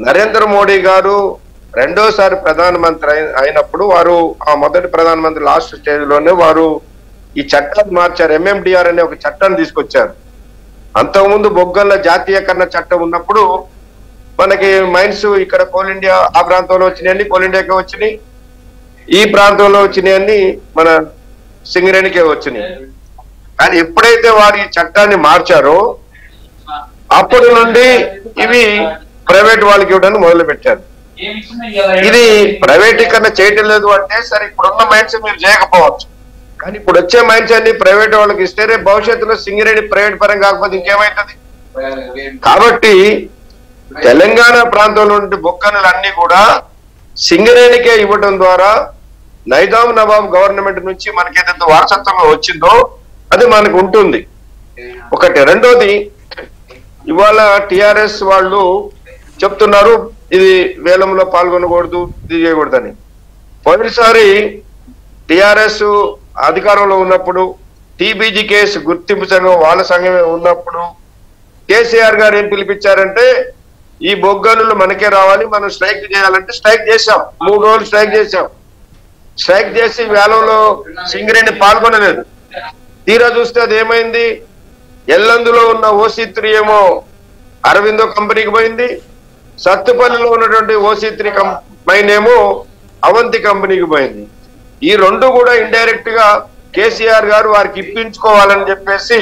[SPEAKER 4] నరేంద్ర మోడీ గారు రెండోసారి ప్రధానమంత్రి అయినప్పుడు వారు ఆ మొదటి ప్రధానమంత్రి లాస్ట్ స్టేజ్ లోనే వారు ఈ చట్టాన్ని మార్చారు. ఎంఎండిఆర్ అనే ఒక చట్టాన్ని తీసుకొచ్చారు. అంతకుముందు బొగ్గల్ల జాతీయకరణ చట్టం ఉన్నప్పుడు మనకి మైన్స్ ఇక్కడ కోల్ ఇండియా ఆ ప్రాంతంలో వచ్చినాయన్ని కోల్ ఇండియాకే వచ్చినాయి, ఈ ప్రాంతంలో వచ్చినాయన్ని మన సింగరేణికే వచ్చినాయి. కానీ ఎప్పుడైతే వారు ఈ చట్టాన్ని మార్చారో అప్పటి నుండి ఇవి ప్రైవేట్ వాళ్ళకి ఇవ్వడానికి మొదలు పెట్టారు. ఇది ప్రైవేటీకరణ చేయటం లేదు అంటే సరే, ఇప్పుడున్న మైన్స్ మీరు చేయకపోవచ్చు, కానీ ఇప్పుడు వచ్చే మైన్స్ అన్ని ప్రైవేట్ వాళ్ళకి ఇస్తే రేపు భవిష్యత్తులో సింగరేణి ప్రైవేట్ పరం కాకపోతే ఇంకేమైతుంది? కాబట్టి తెలంగాణ ప్రాంతంలో ఉండే బొక్కనులన్నీ కూడా సింగరేణికే ఇవ్వడం ద్వారా నైజాం నవాబ్ గవర్నమెంట్ నుంచి మనకి ఏదైతే వారసత్వంగా వచ్చిందో అది మనకు ఉంటుంది. ఒకటి. రెండోది, ఇవాళ టిఆర్ఎస్ వాళ్ళు చెప్తున్నారు ఇది వేలంలో పాల్గొనకూడదు, ఇది చేయకూడదని. పోయినసారి టిఆర్ఎస్ అధికారంలో ఉన్నప్పుడు టీబీజీ కేసు గుర్తింపు సంఘం వాళ్ళ సంఘమే ఉన్నప్పుడు కేసీఆర్ గారు ఏం పిలిపించారంటే ఈ బొగ్గనులు మనకే రావాలి, మనం స్ట్రైక్ చేయాలంటే స్ట్రైక్ చేశాం. 3 రోజులు స్ట్రైక్ చేశాం. స్ట్రైక్ చేసి వేలంలో సింగరేణి పాల్గొనలేదు. తీరా చూస్తే అది ఏమైంది, ఎల్లందులో ఉన్న ఓసీ3 ఏమో అరవిందో కంపెనీకి పోయింది, సత్తుపల్లిలో ఉన్నటువంటి ఓసీ3 మైన్ ఏమో అవంతి కంపెనీకి పోయింది. ఈ రెండు కూడా ఇండైరెక్ట్ గా కేసీఆర్ గారు వారికి ఇప్పించుకోవాలని చెప్పేసి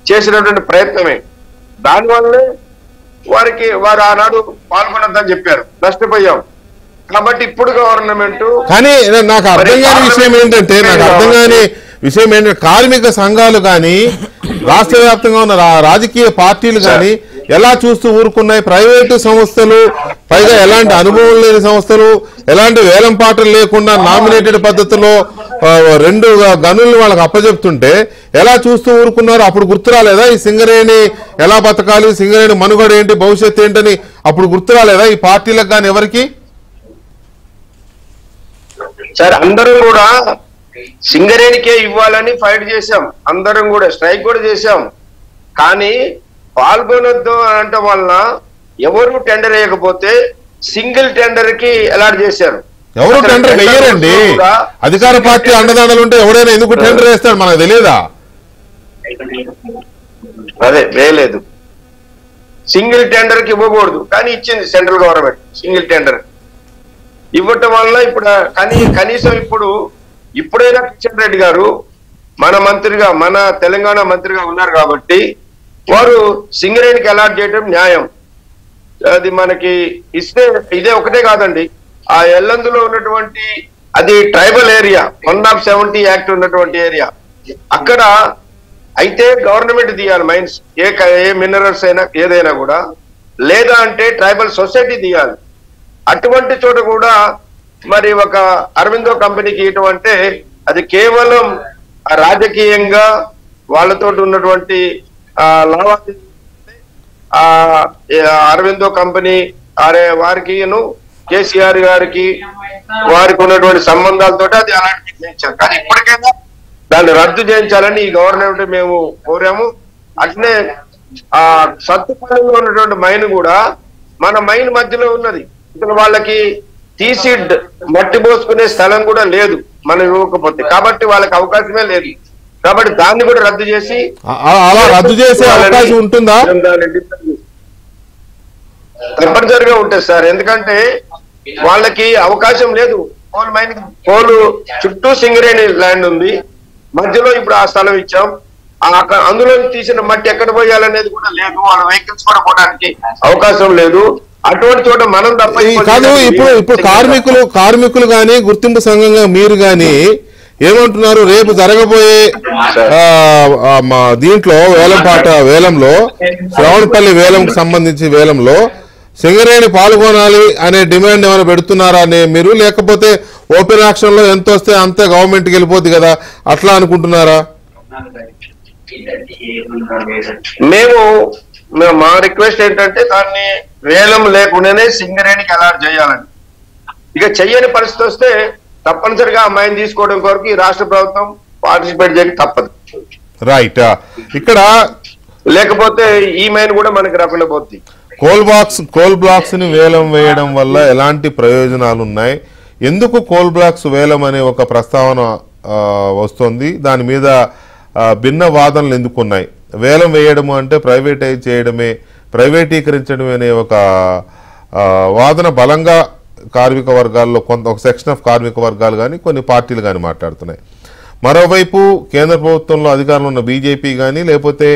[SPEAKER 4] చేసినటువంటి ప్రయత్నమే. దానివల్లే వారు ఆనాడు పాల్గొనొద్దని చెప్పారు, నష్టపోయాం. కాబట్టి ఇప్పుడు గవర్నమెంట్
[SPEAKER 1] కానీ నాకు అర్థం కాని విషయం ఏంటంటే కార్మిక సంఘాలు కానీ రాష్ట్ర వ్యాప్తంగా ఉన్న రాజకీయ పార్టీలు కానీ ఎలా చూస్తూ ఊరుకున్నాయి? ప్రైవేటు సంస్థలు, పైగా ఎలాంటి అనుభవం లేని సంస్థలు, ఎలాంటి వేలం పాటలు లేకుండా నామినేటెడ్ పద్ధతిలో 2 గనులను వాళ్ళకి అప్పచెప్తుంటే ఎలా చూస్తూ ఊరుకున్నారు? అప్పుడు గుర్తురాలేదా ఈ సింగరేణి ఎలా బతకాలి, సింగరేణి మనుగడ ఏంటి, భవిష్యత్తు ఏంటని అప్పుడు గుర్తురాలేదా ఈ పార్టీలకు కానీ ఎవరికి?
[SPEAKER 4] సార్ అందరం కూడా సింగరేణికే ఇవ్వాలని ఫైట్ చేశాం, అందరం కూడా స్ట్రైక్ కూడా చేశాం. కానీ పాల్గొనొద్దు అనటం వలన ఎవరు టెండర్ వేయకపోతే సింగిల్ టెండర్ కి అలాట్ చేశారు.
[SPEAKER 1] ఎవరు టెండర్ వేయరండి, అధికార పార్టీ అండదండలు ఉంటే ఎవరైనా ఎందుకు టెండర్ వేస్తాడు మనకు తెలియదా?
[SPEAKER 4] అదే వేయలేదు, సింగిల్ టెండర్ కి ఇవ్వకూడదు కానీ ఇచ్చింది సెంట్రల్ గవర్నమెంట్ సింగిల్ టెండర్ ఇవ్వటం వల్ల. ఇప్పుడు కనీసం ఇప్పుడైనా కిషన్ రెడ్డి గారు మన మంత్రిగా, మన తెలంగాణ మంత్రిగా ఉన్నారు కాబట్టి వారు సింగరేణికి అలాట్ చేయడం న్యాయం. అది మనకి ఇస్తే ఇదే ఒకటే కాదండి, ఆ ఎల్లందులో ఉన్నటువంటి అది ట్రైబల్ ఏరియా, 170 యాక్ట్ ఉన్నటువంటి ఏరియా, అక్కడ అయితే గవర్నమెంట్ తీయాలి మైన్స్, ఏ మినరల్స్ అయినా ఏదైనా కూడా, లేదా అంటే ట్రైబల్ సొసైటీ తీయాలి. అటువంటి చోట కూడా మరి ఒక అరవిందో కంపెనీకి ఇవ్వటం అంటే అది కేవలం రాజకీయంగా వాళ్ళతో ఉన్నటువంటి లావాదేవీ ఆ అరవిందో కంపెనీ వారికిను కేసీఆర్ గారికి వారికి ఉన్నటువంటి సంబంధాలతో అది అలాంటి చేయించారు. కానీ ఇప్పటికైనా దాన్ని రద్దు చేయించాలని ఈ గవర్నమెంట్ మేము కోరాము. అట్లనే ఆ సత్తుపల్లిలో ఉన్నటువంటి మైన్ కూడా మన మైన్ మధ్యలో ఉన్నది. ఇక్కడ వాళ్ళకి తీసి మట్టి పోసుకునే స్థలం కూడా లేదు మనం ఇవ్వకపోతే, కాబట్టి వాళ్ళకి అవకాశమే లేదు. కాబట్టి దాన్ని కూడా రద్దు చేసి
[SPEAKER 1] అలా రద్దు చేసే అవకాశం ఉంటుందా?
[SPEAKER 4] తప్పనిసరిగా ఉంటుంది సార్. ఎందుకంటే వాళ్ళకి అవకాశం లేదు. కోల్ మైన్ కోలు చుట్టూ సింగరేణి ల్యాండ్ ఉంది, మధ్యలో ఇప్పుడు ఆ స్థలం ఇచ్చాం. అందులో తీసిన మట్టి ఎక్కడ పోయాలనేది కూడా లేదు. వాళ్ళ వెహికల్స్ కూడా పోవడానికి అవకాశం లేదు. అటువంటి చోట మనం తప్ప
[SPEAKER 1] కాదు. ఇప్పుడు కార్మికులు గాని గుర్తింపు సంఘంగా మీరు గాని ఏమంటున్నారు? రేపు జరగబోయే దీంట్లో వేలంలో శ్రవణపల్లి వేలంకు సంబంధించి వేలంలో సింగరేణి పాల్గొనాలి అనే డిమాండ్ ఏమైనా పెడుతున్నారా అని మీరు, లేకపోతే ఓపెన్ యాక్షన్ లో ఎంత వస్తే అంతే గవర్నమెంట్కి వెళ్ళిపోద్ది కదా అట్లా అనుకుంటున్నారా?
[SPEAKER 4] మా రిక్వెస్ట్ ఏంటంటే దాన్ని వేలం లేకుండానే సింగరేణికి అలాట్ చేయాలని. ఇక చెయ్యని పరిస్థితి వస్తే తప్పనిసరిగా ఆ మైన్ తీసుకోవడం కొరకు ఈ రాష్ట్ర ప్రభుత్వం పార్టిసిపేట్ చేయక తప్పదు.
[SPEAKER 1] రైట్. ఇక్కడ
[SPEAKER 4] లేకపోతే ఈ మైన్ కూడా మనకి రాకుండా పోతుంది.
[SPEAKER 1] కోల్ బ్లాక్స్ ని వేలం వేయడం వల్ల ఎలాంటి ప్రయోజనాలు ఉన్నాయి? ఎందుకు కోల్ బ్లాక్స్ వేలం అనే ఒక ప్రస్తావన వస్తుంది? దాని మీద భిన్న వాదనలు ఎందుకున్నాయి? వేలం వేయడము అంటే ప్రైవేటైజ్ చేయడమే, ప్రైవేటీకరించడమే అనే ఒక వాదన బలంగా కార్మిక వర్గాల్లో ఒక సెక్షన్ ఆఫ్ కార్మిక వర్గాలు కానీ కొన్ని పార్టీలు కానీ మాట్లాడుతున్నాయి. మరోవైపు కేంద్ర ప్రభుత్వంలో అధికారంలో ఉన్న బీజేపీ కానీ లేకపోతే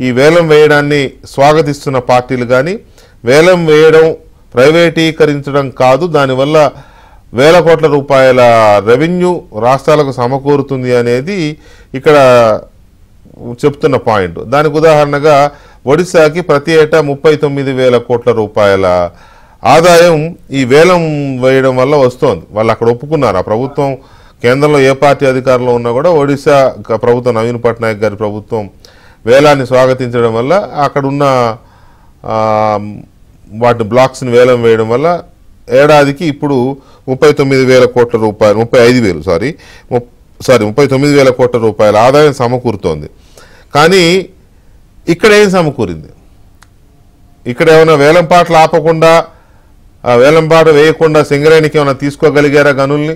[SPEAKER 1] ఈ వేలం వేయడాన్ని స్వాగతిస్తున్న పార్టీలు కానీ వేలం వేయడం ప్రైవేటీకరించడం కాదు, దానివల్ల వేల కోట్ల రూపాయల రెవెన్యూ రాష్ట్రాలకు సమకూరుతుంది అనేది ఇక్కడ చెప్తున్న పాయింట్. దానికి ఉదాహరణగా ఒడిశాకి ప్రతి ఏటా 39,000 కోట్ల రూపాయల ఆదాయం ఈ వేలం వేయడం వల్ల వస్తోంది. వాళ్ళు అక్కడ ఒప్పుకున్నారు. ఆ ప్రభుత్వం కేంద్రంలో ఏ పార్టీ అధికారంలో ఉన్నా కూడా ఒడిశా ప్రభుత్వం, నవీన్ పట్నాయక్ గారి ప్రభుత్వం వేలాన్ని స్వాగతించడం వల్ల అక్కడున్న వాటి బ్లాక్స్ని వేలం వేయడం వల్ల ఏడాదికి ఇప్పుడు 39,000 కోట్ల రూపాయలు 39,000 కోట్ల రూపాయల ఆదాయం సమకూరుతోంది. కానీ ఇక్కడ ఏం సమకూరింది? ఇక్కడ ఏమైనా వేలంపాట్లు ఆపకుండా వేలంపాట వేయకుండా సింగరేణికి ఏమైనా తీసుకోగలిగారా గనుల్ని?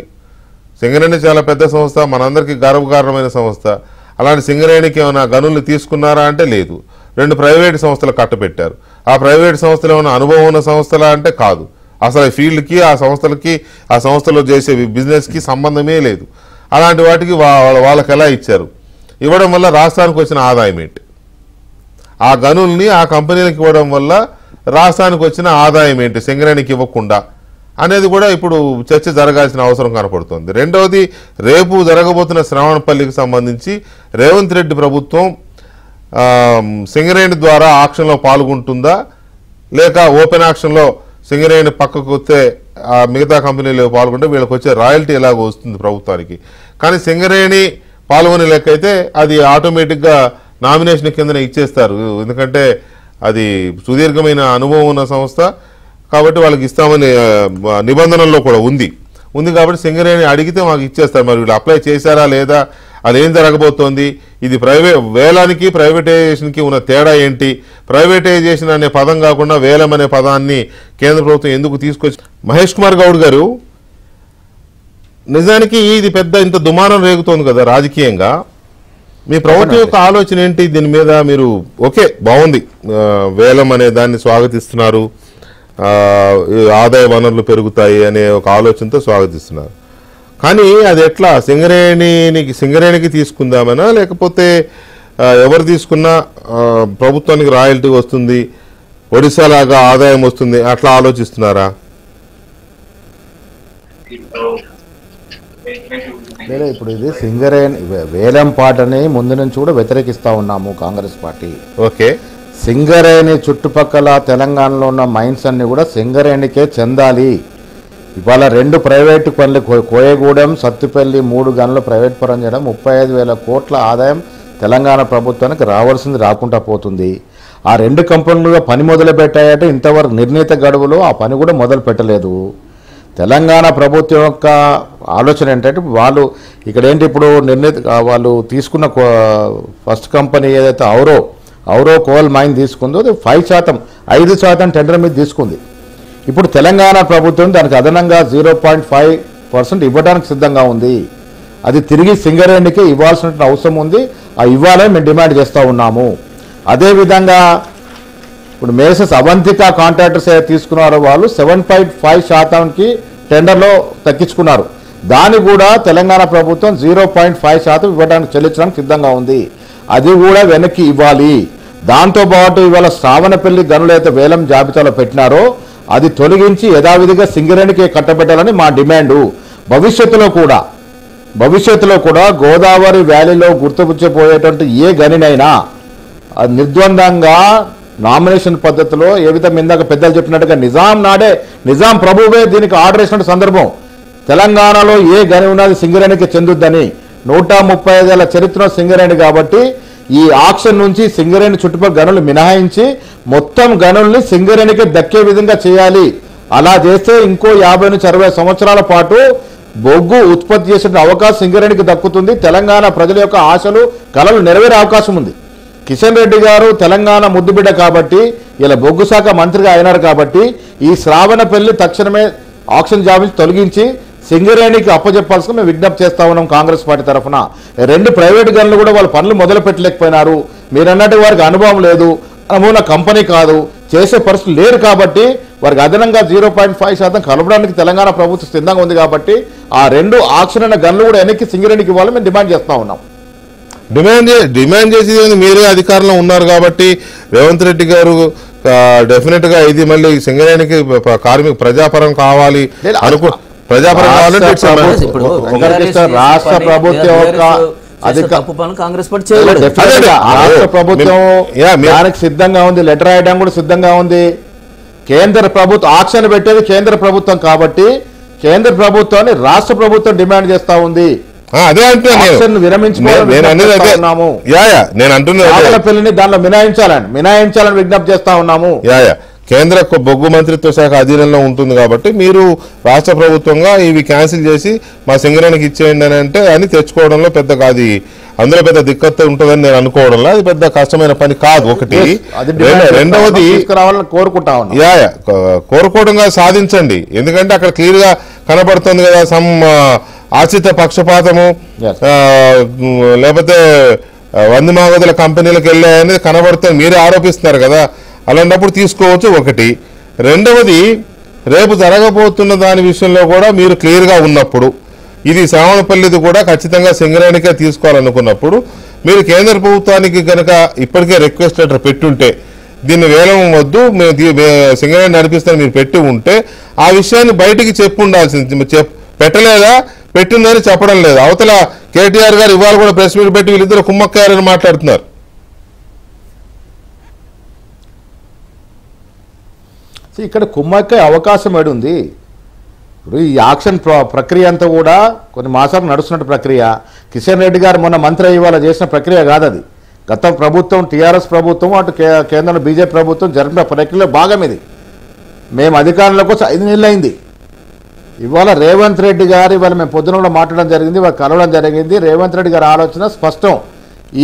[SPEAKER 1] సింగరేణి చాలా పెద్ద సంస్థ, మనందరికీ గర్వకారణమైన సంస్థ. అలాంటి సింగరేణికి ఏమైనా గనుల్ని తీసుకున్నారా అంటే లేదు. 2 ప్రైవేట్ సంస్థలు కట్టబెట్టారు. ఆ ప్రైవేట్ సంస్థలు ఏమైనా అనుభవం ఉన్న సంస్థలా అంటే కాదు. అసలు ఫీల్డ్కి ఆ సంస్థలకి ఆ సంస్థలో చేసే బిజినెస్కి సంబంధమే లేదు. అలాంటి వాటికి వాళ్ళకి ఎలా ఇచ్చారు? ఇవ్వడం వల్ల రాష్ట్రానికి వచ్చిన ఆదాయం ఏంటి? ఆ గనుల్ని ఆ కంపెనీలకు ఇవ్వడం వల్ల రాష్ట్రానికి వచ్చిన ఆదాయం ఏంటి సింగరేణికి ఇవ్వకుండా అనేది కూడా ఇప్పుడు చర్చ జరగాల్సిన అవసరం కనపడుతుంది. రెండవది, రేపు జరగబోతున్న శ్రవణపల్లికి సంబంధించి రేవంత్ రెడ్డి ప్రభుత్వం సింగరేణి ద్వారా ఆక్షన్లో పాల్గొంటుందా, లేక ఓపెన్ ఆక్షన్లో సింగరేణి పక్కకు వస్తే మిగతా కంపెనీలు పాల్గొంటే వీళ్ళకి వచ్చే రాయల్టీ ఎలాగో వస్తుంది ప్రభుత్వానికి. కానీ సింగరేణి పాల్గొనే లెక్క అయితే అది ఆటోమేటిక్గా నామినేషన్ కిందనే ఇచ్చేస్తారు. ఎందుకంటే అది సుదీర్ఘమైన అనుభవం ఉన్న సంస్థ కాబట్టి వాళ్ళకి ఇస్తామని నిబంధనల్లో కూడా ఉంది కాబట్టి సింగరేణి అడిగితే మాకు ఇచ్చేస్తారు. మరి వీళ్ళు అప్లై చేశారా లేదా, అదేం జరగబోతోంది, ఇది వేలానికి ప్రైవేటైజేషన్కి ఉన్న తేడా ఏంటి, ప్రైవేటైజేషన్ అనే పదం కాకుండా వేలం అనే పదాన్ని కేంద్ర ప్రభుత్వం ఎందుకు తీసుకొచ్చి? మహేష్ కుమార్ గౌడ్ గారు, నిజానికి ఇది పెద్ద ఇంత దుమారం రేగుతోంది కదా రాజకీయంగా, మీ ప్రభుత్వం యొక్క ఆలోచన ఏంటి దీని మీద? మీరు ఓకే బాగుంది, వేలం అనే దాన్ని స్వాగతిస్తున్నారు, ఆదాయ వనరులు పెరుగుతాయి అనే ఒక ఆలోచనతో స్వాగతిస్తున్నారు. కానీ అది ఎట్లా సింగరేణికి తీసుకుందామనా, లేకపోతే ఎవరు తీసుకున్నా ప్రభుత్వానికి రాయల్టీ వస్తుంది, ఒడిశా లాగా ఆదాయం వస్తుంది అట్లా ఆలోచిస్తున్నారా?
[SPEAKER 2] ఇప్పుడు ఇది సింగరేణి వేలం పాటని ముందు నుంచి కూడా వ్యతిరేకిస్తూ ఉన్నాము కాంగ్రెస్ పార్టీ.
[SPEAKER 1] ఓకే,
[SPEAKER 2] సింగరేణి చుట్టుపక్కల తెలంగాణలో ఉన్న మైన్స్ అన్ని కూడా సింగరేణికే చెందాలి. ఇవాళ 2 ప్రైవేటు పనులు, కోయగూడెం, సత్తుపల్లి 3 గనులు ప్రైవేట్ పరం చేయడం 35,000 కోట్ల ఆదాయం తెలంగాణ ప్రభుత్వానికి రావాల్సింది రాకుండా పోతుంది. ఆ 2 కంపెనీలుగా పని మొదలు పెట్టాయంటే ఇంతవరకు నిర్ణీత గడువులో ఆ పని కూడా మొదలు పెట్టలేదు. తెలంగాణ ప్రభుత్వం యొక్క ఆలోచన ఏంటంటే వాళ్ళు ఇక్కడ ఏంటి ఇప్పుడు వాళ్ళు తీసుకున్న ఫస్ట్ కంపెనీ ఏదైతే ఔరో కోల్ మైన్ తీసుకుందో అది 5% టెండర్ మీద తీసుకుంది. ఇప్పుడు తెలంగాణ ప్రభుత్వం దానికి అదనంగా 0.5% ఇవ్వడానికి సిద్ధంగా ఉంది. అది తిరిగి సింగరేణికి ఇవ్వాల్సిన అవసరం ఉంది. ఆ ఇవ్వాలని మేము డిమాండ్ చేస్తూ ఉన్నాము. అదేవిధంగా ఇప్పుడు మేసెస్ అవంతిక కాంట్రాక్టర్స్ ఏదైతే తీసుకున్నారో వాళ్ళు 7.5%కి టెండర్లో తగ్గించుకున్నారు. దాన్ని కూడా తెలంగాణ ప్రభుత్వం 0.5% ఇవ్వడానికి చెల్లించడానికి సిద్ధంగా ఉంది. అది కూడా వెనక్కి ఇవ్వాలి. దాంతోపాటు ఇవాళ శ్రావణపల్లి గనులు అయితే వేలం జాబితాలో పెట్టినారో అది తొలగించి యథావిధిగా సింగరేణికి కట్టబెట్టాలని మా డిమాండు. భవిష్యత్తులో కూడా గోదావరి వ్యాలీలో గుర్తుపుచ్చిపోయేటువంటి ఏ గనినైనా నిర్ద్వందంగా నామినేషన్ పద్ధతిలో ఏ విధంగా ఇందాక పెద్దలు చెప్పినట్టుగా నిజాం ప్రభువే దీనికి ఆర్డర్ వేసిన సందర్భం. తెలంగాణలో ఏ గని ఉన్నది సింగరేణికి చెందుద్దని 135 ఏళ్ల చరిత్ర సింగరేణి కాబట్టి ఈ ఆక్షన్ నుంచి సింగరేణి చుట్టుపక్కల గనులు మినహాయించి మొత్తం గనుల్ని సింగరేణికి దక్కే విధంగా చేయాలి. అలా చేస్తే ఇంకో 50 నుంచి 60 సంవత్సరాల పాటు బొగ్గు ఉత్పత్తి చేసే అవకాశం సింగరేణికి దక్కుతుంది. తెలంగాణ ప్రజల యొక్క ఆశలు కలలు నెరవేరే అవకాశం ఉంది. కిషన్ రెడ్డి గారు తెలంగాణ ముద్దుబిడ్డ కాబట్టి ఇలా బొగ్గు శాఖ మంత్రిగా అయినారు కాబట్టి ఈ శ్రావణపల్లి తక్షణమే ఆక్షన్ జాబితా తొలగించి సింగరేణికి అప్పచెప్పాల్సిన మేము విజ్ఞప్తి చేస్తా ఉన్నాం కాంగ్రెస్ పార్టీ తరఫున. 2 ప్రైవేట్ గనులు కూడా వాళ్ళ పనులు మొదలు పెట్టలేకపోయినారు. మీరు అన్నట్టు వారికి అనుభవం లేదు, నమూనా కంపెనీ కాదు, చేసే పరిస్థితులు లేరు కాబట్టి వారికి అదనంగా 0.5% కలపడానికి తెలంగాణ ప్రభుత్వం సిద్ధంగా ఉంది కాబట్టి ఆ 2 ఆక్షన్ అయిన గనులు కూడా వెనక్కి సింగరేణికి ఇవ్వాలని మేము డిమాండ్ చేస్తా ఉన్నాం.
[SPEAKER 1] డిమాండ్ చేసేది మీరే అధికారంలో ఉన్నారు కాబట్టి రేవంత్ రెడ్డి గారు డెఫినెట్ గా ఇది మళ్ళీ సింగరేణికి కార్మిక ప్రజాపరం కావాలి ప్రజాపరం
[SPEAKER 2] రాష్ట్ర ప్రభుత్వం
[SPEAKER 3] కాంగ్రెస్ పార్టీ
[SPEAKER 2] రాష్ట్ర ప్రభుత్వం దానికి సిద్ధంగా ఉంది. లెటర్ రాయడం కూడా సిద్ధంగా ఉంది. కేంద్ర ప్రభుత్వం ఆక్షన్ పెట్టేది కేంద్ర ప్రభుత్వం కాబట్టి కేంద్ర ప్రభుత్వాన్ని రాష్ట్ర ప్రభుత్వం డిమాండ్ చేస్తా ఉంది.
[SPEAKER 1] అదే
[SPEAKER 2] పెళ్లిని దానిలో మినహాయించాలని విజ్ఞప్తి చేస్తా ఉన్నాము.
[SPEAKER 1] కేంద్ర బొగ్గు మంత్రిత్వ శాఖ అధీనంలో ఉంటుంది కాబట్టి మీరు రాష్ట్ర ప్రభుత్వంగా ఇవి క్యాన్సిల్ చేసి మా సింగరేణికి ఇచ్చేయండి అని అంటే అని తెచ్చుకోవడంలో పెద్ద కాదు, అందులో పెద్ద దిక్కత్తు ఉంటుందని నేను అనుకోవడంలో అది పెద్ద కష్టమైన పని కాదు. ఒకటి. రెండవది కోరుకోవడంగా సాధించండి, ఎందుకంటే అక్కడ క్లియర్ గా కనబడుతుంది కదా సమ్ ఆశ్రిత పక్షపాతము లేకపోతే వందమాగదుల కంపెనీలకు వెళ్ళాయనేది కనబడుతుంది, మీరే ఆరోపిస్తున్నారు కదా. అలాంటప్పుడు తీసుకోవచ్చు. ఒకటి. రెండవది రేపు జరగబోతున్న దాని విషయంలో కూడా మీరు క్లియర్గా ఉన్నప్పుడు ఇది శ్రావణపల్లిది కూడా ఖచ్చితంగా సింగరేణికే తీసుకోవాలనుకున్నప్పుడు మీరు కేంద్ర ప్రభుత్వానికి కనుక ఇప్పటికే రిక్వెస్ట్ లెటర్ పెట్టుంటే దీన్ని వేలం వద్దు మేము సింగరేణి నడిపిస్తాను మీరు పెట్టి ఉంటే ఆ విషయాన్ని బయటికి చెప్పు ఉండాల్సింది. పెట్టలేదా, పెట్టిందని చెప్పడం లేదు. అవతల కేటీఆర్ గారు ఇవాళ కూడా ప్రెస్ మీట్ పెట్టి వీళ్ళిద్దరు కుమ్మక్కారని మాట్లాడుతున్నారు.
[SPEAKER 2] ఇక్కడ కుమ్మక్కే అవకాశం ఏడుంది. ఇప్పుడు ఈ ఆక్షన్ ప్రక్రియ అంతా కూడా కొన్ని మాసాలు నడుస్తున్న ప్రక్రియ. కిషన్ రెడ్డి గారు మొన్న మంత్రి ఇవాళ చేసిన ప్రక్రియ కాదు అది. గత ప్రభుత్వం టీఆర్ఎస్ ప్రభుత్వం అటు కేంద్రంలో బీజేపీ ప్రభుత్వం జరిపిన ప్రక్రియలో భాగం ఇది. మేము అధికారంలోకి వచ్చి 5 నెలలు అయింది. ఇవాళ రేవంత్ రెడ్డి గారు ఇవాళ మేము పొద్దున కూడా మాట్లాడడం జరిగింది, వాళ్ళు కలవడం జరిగింది. రేవంత్ రెడ్డి గారి ఆలోచన స్పష్టం.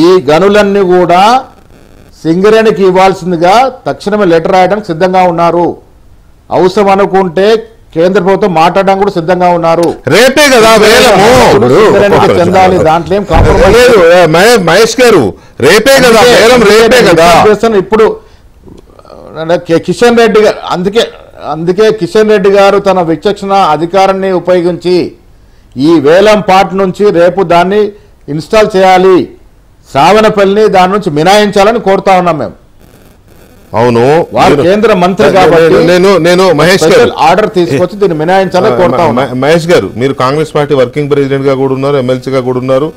[SPEAKER 2] ఈ గనులన్నీ కూడా సింగరేణికి ఇవ్వాల్సిందిగా తక్షణమే లెటర్ రాయడానికి సిద్ధంగా ఉన్నారు. అవసరం అనుకుంటే కేంద్ర ప్రభుత్వం మాట్లాడడానికి కూడా సిద్ధంగా ఉన్నారు.
[SPEAKER 1] రేపే కదా
[SPEAKER 2] చెందాలి, దాంట్లో ఏం కాంప్రమైజ్ లేదు.
[SPEAKER 1] మహేష్ గారు రేపే కదా రేపే కదా
[SPEAKER 2] ఇప్పుడు కిషన్ రెడ్డి గారు అందుకే కిషన్ రెడ్డి గారు తన విచక్షణ అధికారాన్ని ఉపయోగించి ఈ వేలం పార్ట్ నుంచి రేపు దాన్ని ఇన్స్టాల్ చేయాలి, శ్రావణపల్లిని దాని నుంచి మినాయించాలని కోరుతా ఉన్నాం మేము.
[SPEAKER 1] అవును,
[SPEAKER 2] వారు కేంద్ర మంత్రి కాబట్టి
[SPEAKER 1] నేను మహేష్ గారు
[SPEAKER 2] ఆర్డర్ తీసుకొచ్చి దీన్ని మినాయించాలని కోరుతా ఉన్నాం.
[SPEAKER 1] మహేష్ గారు మీరు కాంగ్రెస్ పార్టీ వర్కింగ్ ప్రెసిడెంట్ గా కూడా ఉన్నారు, ఎమ్మెల్సీగా కూడా ఉన్నారు,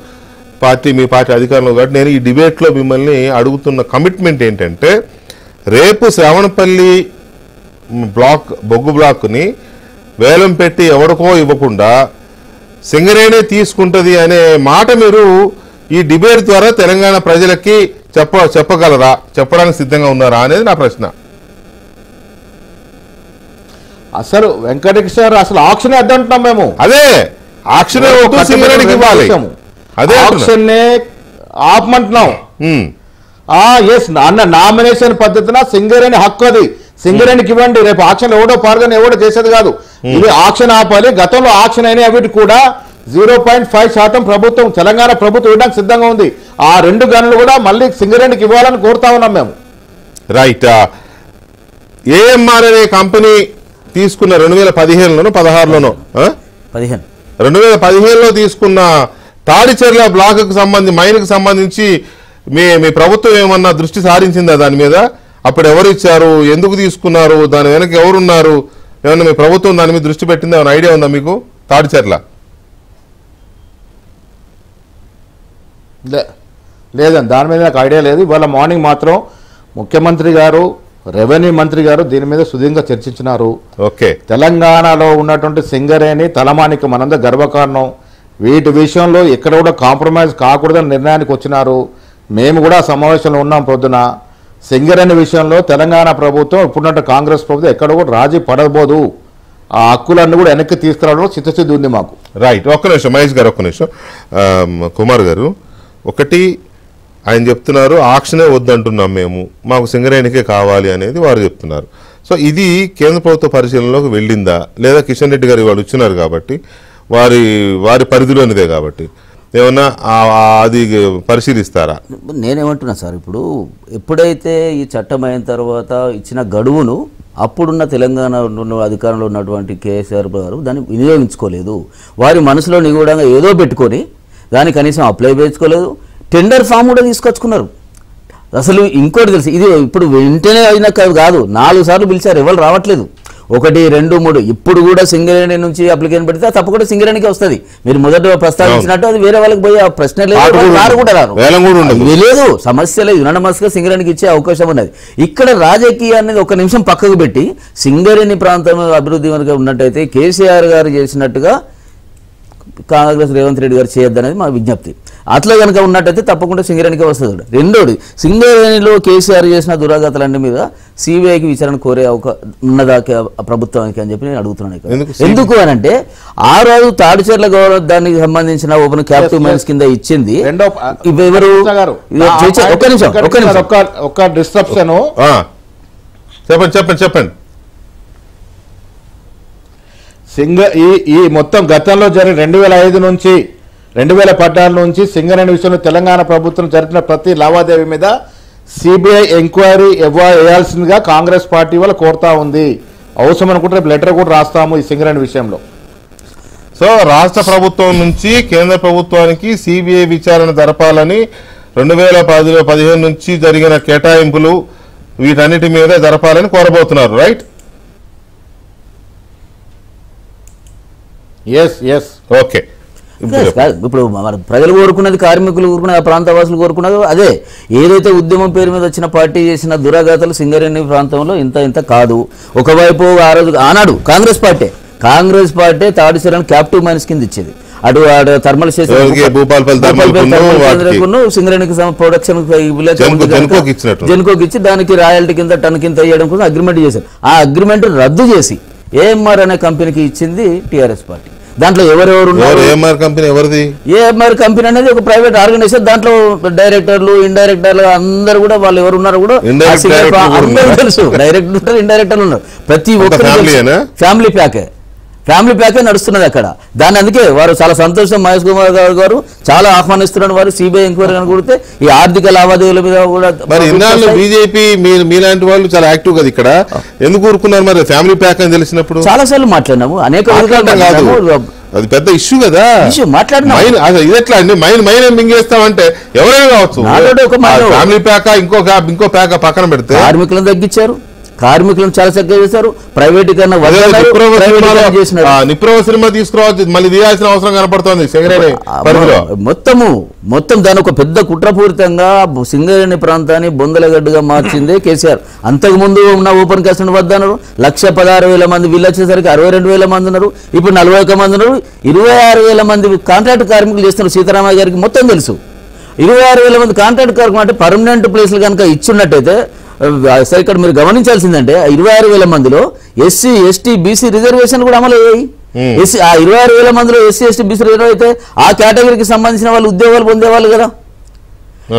[SPEAKER 1] మీ పార్టీ అధికారంలో కాబట్టి నేను ఈ డిబేట్ లో మిమ్మల్ని అడుగుతున్న కమిట్మెంట్ ఏంటంటే రేపు శ్రావణపల్లి బొగ్గు బ్లాక్ ని వేలం పెట్టి ఎవరికో ఇవ్వకుండా సింగరేణి తీసుకుంటది అనే మాట మీరు ఈ డిబేట్ ద్వారా తెలంగాణ ప్రజలకి చెప్పగలరా, చెప్పడానికి సిద్ధంగా ఉన్నారా అనేది నా ప్రశ్న.
[SPEAKER 2] అసలు వెంకటేశ్వర అసలు ఆక్షన్ అడ్డంటున్నాం మేము.
[SPEAKER 1] అదే ఆక్షన్ సింగరేణికి ఇవ్వాలి, అదే
[SPEAKER 2] ఆక్షన్ ఆపమంటున్నాం. ఎస్ అన్న నామినేషన్ పద్ధతిన సింగరేణి హక్కు, అది సింగరేణికి ఇవ్వండి. రేపు ఆక్షన్ ఎవడో పాల్గొని ఎవడో చేసేది కాదు, ఇది ఆక్షన్ ఆపాలి. గతంలో ఆక్షన్ అయిన అవిటి కూడా 0.5% ప్రభుత్వం తెలంగాణ ప్రభుత్వం ఇవ్వడానికి సిద్ధంగా ఉంది. ఆ 2 గనులు కూడా మళ్ళీ సింగరేణికి ఇవ్వాలని కోరుతా ఉన్నాం మేము.
[SPEAKER 1] రైట్. ఏఎంఆర్ అనే కంపెనీ తీసుకున్న 2015లోనో 16లోనో 2015లో తీసుకున్న తాడిచెర్ల బ్లాక్కు సంబంధించి మైన్కు సంబంధించి మీ ప్రభుత్వం ఏమన్నా దృష్టి సారించిందా దాని మీద? అప్పుడు ఎవరు ఇచ్చారు, ఎందుకు తీసుకున్నారు, దాని వెనక ఎవరున్నారు, ఏమన్నా మీ ప్రభుత్వం దాని మీద దృష్టి పెట్టిందా? ఏమైనా ఐడియా ఉందా మీకు? తాడిచెర్ల
[SPEAKER 2] లేదండి, దాని మీద నాకు ఐడియా లేదు. ఇవాళ మార్నింగ్ మాత్రం ముఖ్యమంత్రి గారు, రెవెన్యూ మంత్రి గారు దీని మీద సుదీర్ఘంగా చర్చించినారు.
[SPEAKER 1] ఓకే,
[SPEAKER 2] తెలంగాణలో ఉన్నటువంటి సింగరేణి తలమానికి మనంద గర్వకారణం. వీటి విషయంలో ఎక్కడ కూడా కాంప్రమైజ్ కాకూడదని నిర్ణయానికి వచ్చినారు. మేము కూడా సమావేశంలో ఉన్నాం. పొద్దున సింగరేణి విషయంలో తెలంగాణ ప్రభుత్వం ఇప్పుడున్నట్టు కాంగ్రెస్ ప్రభుత్వం ఎక్కడ కూడా రాజీ పడబోదు, ఆ హక్కులన్నీ కూడా వెనక్కి తీసుకురావడంలో చిత్తశుద్ధి ఉంది మాకు.
[SPEAKER 1] రైట్. ఒక్క నిమిషం మహేష్ గారు, ఒక్క నిమిషం. కుమార్ గారు, ఒకటి ఆయన చెప్తున్నారు ఆక్షనే వద్దంటున్నాం మేము, మాకు సింగరేణికే కావాలి అనేది వారు చెప్తున్నారు. సో ఇది కేంద్ర ప్రభుత్వ పరిశీలనలోకి వెళ్ళిందా లేదా? కిషన్ రెడ్డి గారు వాళ్ళు వచ్చినారు కాబట్టి వారి పరిధిలోనిదే కాబట్టి ఏమన్నా అది పరిశీలిస్తారా?
[SPEAKER 3] నేనేమంటున్నా సార్, ఇప్పుడు ఎప్పుడైతే ఈ చట్టం అయిన తర్వాత ఇచ్చిన గడువును అప్పుడున్న తెలంగాణ అధికారంలో ఉన్నటువంటి కేసీఆర్ గారు దాన్ని వినియోగించుకోలేదు. వారి మనసులో నిగూఢంగా ఏదో పెట్టుకొని దాన్ని కనీసం అప్లై చేసుకోలేదు. టెండర్ ఫామ్ కూడా తీసుకొచ్చుకున్నారు. అసలు ఇంకోటి తెలుసు, ఇది ఇప్పుడు వెంటనే అయినా కాదు, 4 సార్లు పిలిచారు, ఎవరు రావట్లేదు. 1, 2, 3 ఇప్పుడు కూడా సింగరేణి నుంచి అప్లికేషన్ పెడితే తప్పకుండా సింగరేణికి వస్తుంది. మీరు మొదట ప్రస్తావించినట్టు అది వేరే వాళ్ళకి పోయే ప్రశ్న లేదు, రారు కూడా రారు, లేదు, సమస్య లేదు. యునానిమస్గా సింగరేణికి ఇచ్చే అవకాశం ఉన్నది. ఇక్కడ రాజకీయాన్ని 1 నిమిషం పక్కకు పెట్టి సింగరేణి ప్రాంతం అభివృద్ధి కనుక ఉన్నట్టయితే కేసీఆర్ గారు చేసినట్టుగా కాంగ్రెస్ రేవంత్ రెడ్డి గారు చేయొద్దనేది మా విజ్ఞప్తి. అట్లా కనుక ఉన్నట్టయితే తప్పకుండా సింగరేణికే వస్తుంది. రెండోది, సింగరేణిలో కేసీఆర్ చేసిన దురాగతాలన్నీ మీద సిబిఐకి విచారణ కోరే ఉన్నదా ప్రభుత్వానికి అని చెప్పి నేను అడుగుతున్నాను. ఎందుకు అని అంటే ఆ రోజు తాడిచెర్ల గౌరవ దానికి సంబంధించిన ఓపెన్ క్యాపిటల్ మైన్స్ కింద ఇచ్చింది ఎవరు?
[SPEAKER 2] ఒక్క డిస్ట్రప్షన్
[SPEAKER 1] చెప్పండి.
[SPEAKER 2] ఈ మొత్తం గతంలో జరిగిన 2005 నుంచి 2014 నుంచి సింగరేణి విషయంలో తెలంగాణ ప్రభుత్వం జరిపిన ప్రతి లావాదేవీ మీద సిబిఐ ఎంక్వైరీ వేయాల్సిందిగా కాంగ్రెస్ పార్టీ వాళ్ళు కోరుతా ఉంది. అవసరం అనుకుంటే రేపు లెటర్ కూడా రాస్తాము ఈ సింగరేణి విషయంలో.
[SPEAKER 1] సో రాష్ట్ర ప్రభుత్వం నుంచి కేంద్ర ప్రభుత్వానికి సిబిఐ విచారణ జరపాలని 2015 నుంచి జరిగిన కేటాయింపులు వీటన్నిటి మీద జరపాలని కోరబోతున్నారు. రైట్? ఓకే.
[SPEAKER 3] ఇప్పుడు ప్రజలు కోరుకున్నది, కార్మికులు కోరుకున్నది, ఆ ప్రాంతవాసులు కోరుకున్నది అదే. ఏదైతే ఉద్యమం పేరు మీద వచ్చిన పార్టీ చేసిన దురాఘాతాలు సింగరేణి ప్రాంతంలో ఇంత కాదు. ఒకవైపు ఆనాడు కాంగ్రెస్ పార్టీ తాడిచెర్లను క్యాపిటివ్ మైన్స్ కింద ఇచ్చేది. అటు థర్మల్ స్టేషన్ సింగరేణికి ప్రొడక్షన్ జెన్కోకి ఇచ్చి దానికి రాయల్టీ కింద టన్ కింద ఇవ్వడం కోసం అగ్రిమెంట్ చేశారు. ఆ అగ్రిమెంట్ రద్దు చేసి ఏఎంఆర్ అనే కంపెనీకి ఇచ్చింది టీఆర్ఎస్ పార్టీ. దాంట్లో ఎవరెవరు
[SPEAKER 1] ఏఎంఆర్
[SPEAKER 3] కంపెనీ అనేది ఒక ప్రైవేట్ ఆర్గనైజేషన్. దాంట్లో డైరెక్టర్లు, ఇండైరెక్టర్లు అందరూ కూడా వాళ్ళు ఎవరు ఉన్నారో కూడా అందరూ తెలుసు. డైరెక్టర్, ఇండైరెక్టర్లు ఉన్నారు. ప్రతి ఒక్కరు ఫ్యామిలీ ప్యాకే నడుస్తున్నది అక్కడ. దాన్ని అందుకే వారు చాలా సంతోషం. మహేష్ కుమార్ గారు చాలా ఆహ్వానిస్తున్నారు. వారు సిబిఐ ఎంక్వైరీ కనుకొడితే ఈ ఆర్థిక లావాదేవీల మీద కూడా.
[SPEAKER 1] మరి ఇన్నాళ్ళు బీజేపీ మీలాంటి వాళ్ళు చాలా యాక్టివ్ కదా ఇక్కడ, ఎందుకు ఊరుకున్నారు? మరి ఫ్యామిలీ ప్యాక్ అని తెలిసినప్పుడు
[SPEAKER 3] చాలా సార్లు మాట్లాడినాము, అనేక
[SPEAKER 1] అది పెద్ద ఇష్యూ కదా,
[SPEAKER 3] మాట్లాడినా.
[SPEAKER 1] ఇది ఎట్లా అండి, మైన్ మింగేస్తామంటే ఎవరైనా కావచ్చు. ఫ్యామిలీ ప్యాక్ ఇంకో ప్యాక్ పక్కన పెడితే
[SPEAKER 3] కార్మికులను తగ్గించారు, కార్మికులను చాలా చక్కగా చేశారు. ప్రైవేటీకరణ
[SPEAKER 1] నిప్రవ సినిమా తీసుకురావచ్చు, మళ్ళీ తీయాల్సిన అవసరం కనపడుతుంది సింగరేణి
[SPEAKER 3] మొత్తం దాని ఒక పెద్ద కుట్రపూరితంగా సింగరేణి ప్రాంతాన్ని బొందలగడ్డుగా మార్చిందే కేసీఆర్. అంతకుముందు ఉన్న ఓపెన్ కాస్ట్ వద్దన్నారు. 1,16,000 మంది, వీళ్ళు వచ్చేసరికి 62,000 మంది ఉన్నారు. ఇప్పుడు 41 మంది ఉన్నారు. 26,000 మంది కాంట్రాక్ట్ కార్మికులు చేస్తున్నారు. సీతారామయ్య గారికి మొత్తం తెలుసు. 26,000 మంది కాంట్రాక్ట్ కార్మికులు అంటే పర్మనెంట్ ప్లేస్లు కనుక ఇచ్చున్నట్టయితే సరే ఇక్కడ మీరు గమనించాల్సిందంటే 26,000 మందిలో ఎస్సీ ఎస్టీ బీసీ రిజర్వేషన్ కూడా అమలు అయ్యాయి. ఎస్సీ ఆ 26,000 మందిలో ఎస్సీ ఎస్టీ బీసీ రిజర్వ్ అయితే ఆ కేటగిరీకి సంబంధించిన వాళ్ళు ఉద్యోగాలు పొందేవాళ్ళు కదా.